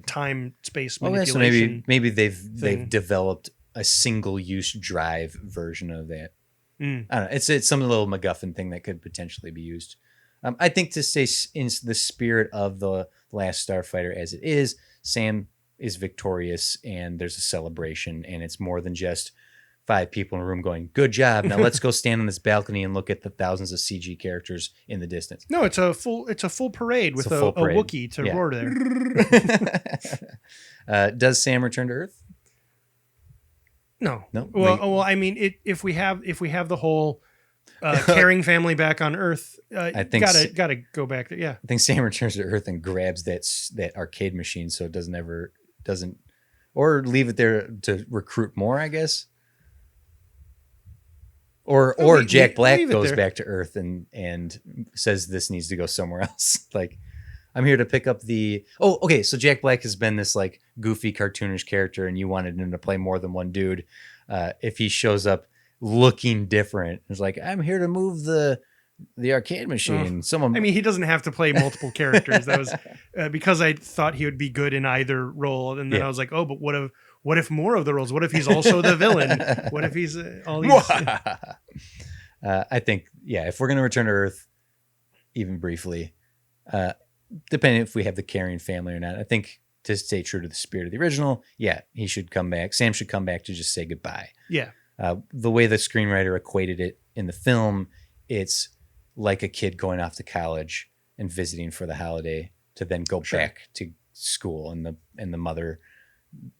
time space manipulation. So maybe they've developed a single use drive version of that. I don't know. It's some little MacGuffin thing that could potentially be used. I think to stay in the spirit of the Last Starfighter as it is, Sam is victorious and there's a celebration, and it's more than just 5 people in a room going, good job. Now let's go stand on this balcony and look at the thousands of CG characters in the distance. No, it's a full parade with a Wookiee to roar there. Does Sam return to Earth? No. Well, I mean, if we have the whole caring family back on Earth. I think gotta go back there. Yeah, I think Sam returns to Earth and grabs that arcade machine so it doesn't or leave it there to recruit more, I guess. Or Jack Black goes back to Earth and says this needs to go somewhere else. Like, I'm here to pick up the... Oh, okay, so Jack Black has been this like goofy cartoonish character and you wanted him to play more than one dude. If he shows up looking different, it's like, I'm here to move the arcade machine. He doesn't have to play multiple characters. That was because I thought he would be good in either role. And then I was like, oh, but what if more of the roles? What if he's also the villain? What if he's all these... I think, if we're going to return to Earth, even briefly, depending if we have the carrying family or not, I think to stay true to the spirit of the original, he should come back. Sam should come back to just say goodbye. Yeah. The way the screenwriter equated it in the film, it's like a kid going off to college and visiting for the holiday to then go back to school, and the mother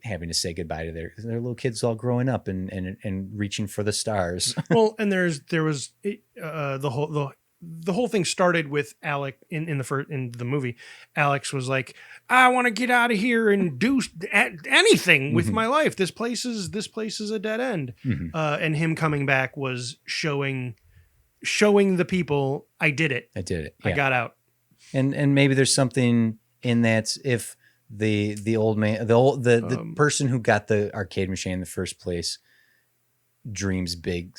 having to say goodbye to their little kids all growing up and reaching for the stars. Well, and there was the whole thing started with Alec in the movie. Alex was like, I want to get out of here and do anything with my life. This place is a dead end. And him coming back was showing the people, I did it. Yeah. I got out. And maybe there's something in that if the old man, the person who got the arcade machine in the first place dreams big,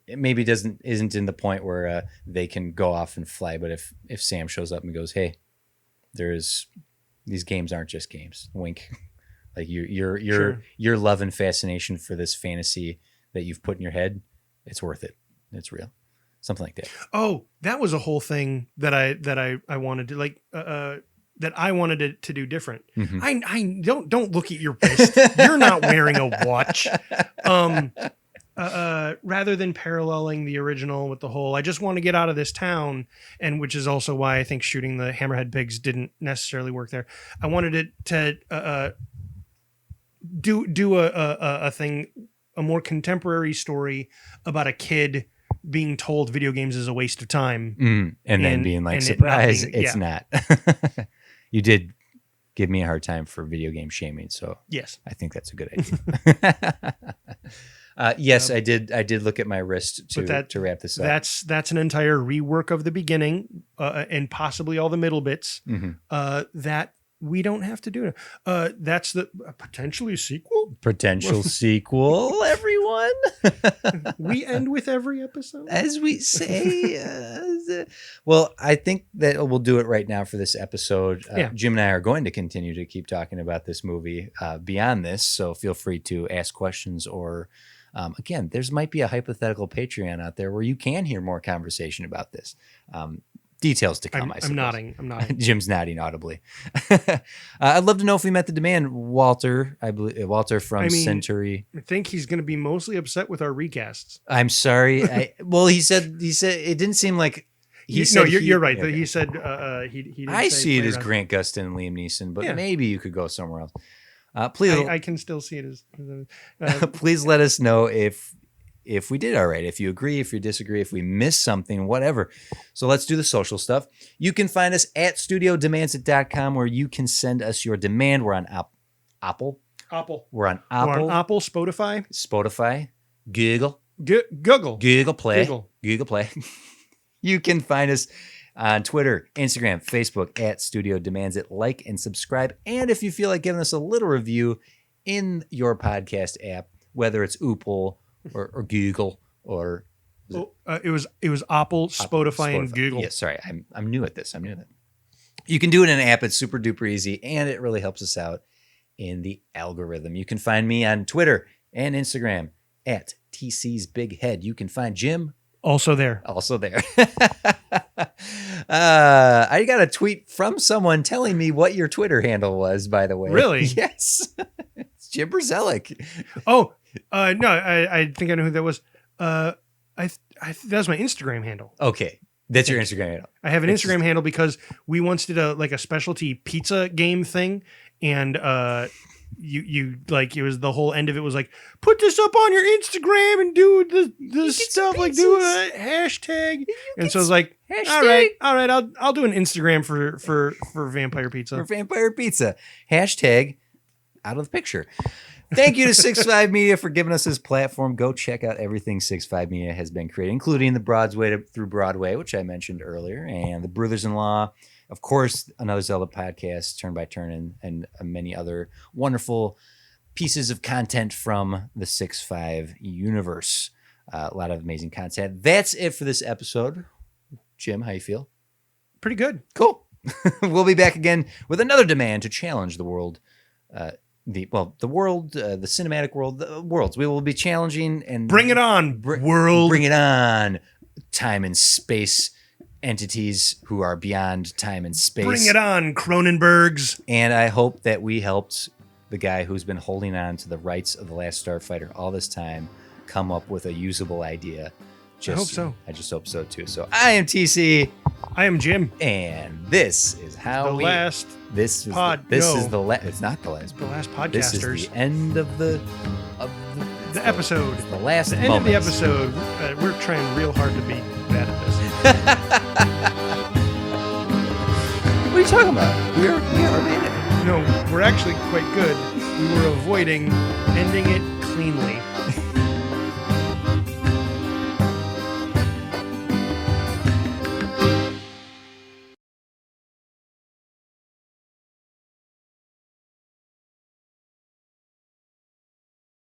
maybe isn't in the point where they can go off and fly. But if Sam shows up and goes, hey, these games aren't just games, wink, like your love and fascination for this fantasy that you've put in your head, it's worth it, it's real, something like that. Oh, that was a whole thing that I wanted to like that I wanted it to do different. I don't look at your wrist. You're not wearing a watch. Rather than paralleling the original with the whole, I just want to get out of this town, and which is also why I think shooting the hammerhead pigs didn't necessarily work there. I wanted it to do a thing, a more contemporary story about a kid being told video games is a waste of time, and then being like, surprise, it's not. You did give me a hard time for video game shaming, so yes, I think that's a good idea. Yes, I did look at my wrist to wrap this up. That's an entire rework of the beginning and possibly all the middle bits that we don't have to do. That's the potentially sequel. Potential sequel, everyone. We end with every episode, as we say. Well, I think that we'll do it right now for this episode. Jim and I are going to continue to keep talking about this movie beyond this, so feel free to ask questions or. Again, there's might be a hypothetical Patreon out there where you can hear more conversation about this. Details to come. I'm nodding. Jim's nodding audibly. I'd love to know if we met the demand, Walter. I believe Walter from Century. I think he's going to be mostly upset with our recasts. I'm sorry. He said it didn't seem like. You're right. Okay. He said he didn't I see it as Grant Gustin and Liam Neeson, but maybe you could go somewhere else. Please, I can still see it as. Please let us know if we did all right, if you agree, if you disagree, if we missed something, whatever. So let's do the social stuff. You can find us at studiodemands.com, where you can send us your demand. We're on Apple. We're on Apple. Spotify. Google Play. You can find us on Twitter, Instagram, Facebook at Studio Demands It. Like and subscribe. And if you feel like giving us a little review in your podcast app, whether it's Oople or Google or it was Apple, Spotify, and Google. Yeah, sorry, I'm new at this. You can do it in an app. It's super duper easy, and it really helps us out in the algorithm. You can find me on Twitter and Instagram at TC's Big Head. You can find Jim. Also there. I got a tweet from someone telling me what your Twitter handle was, by the way. Really? Yes. It's Jim Burzelic. Oh, no, I think I know who that was. That was my Instagram handle. Okay. That's your Instagram handle. I have an Instagram handle because we once did a specialty pizza game thing, and you like it was the whole end of it was like put this up on your Instagram and do the stuff like do a hashtag, and so I was like all right I'll do an Instagram for Vampire Pizza. For Vampire Pizza. Hashtag out of the picture. Thank you to 6'5 Media for giving us this platform. Go check out everything 6'5 Media has been creating, including the Broadway through Broadway, which I mentioned earlier, and the Brothers-in-Law. Of course, another Zelda podcast, Turn by Turn, and many other wonderful pieces of content from the 6'5 universe. A lot of amazing content. That's it for this episode. Jim, how you feel? Pretty good. Cool. We'll be back again with another demand to challenge the world. The cinematic world, the worlds. We will be challenging and Bring it on, world. Bring it on, time and space entities who are beyond time and space. Bring it on, Cronenbergs. And I hope that we helped the guy who's been holding on to the rights of the Last Starfighter all this time come up with a usable idea. I hope so. I just hope so too. So I am TC. I am Jim. And this is how last. This is pod. Is the last. It's not the last. The last podcasters. This is the end of the episode. The last. The end of the episode. We're trying real hard to be bad at this. What are you talking about? We are in it. No, we're actually quite good. We were avoiding ending it cleanly.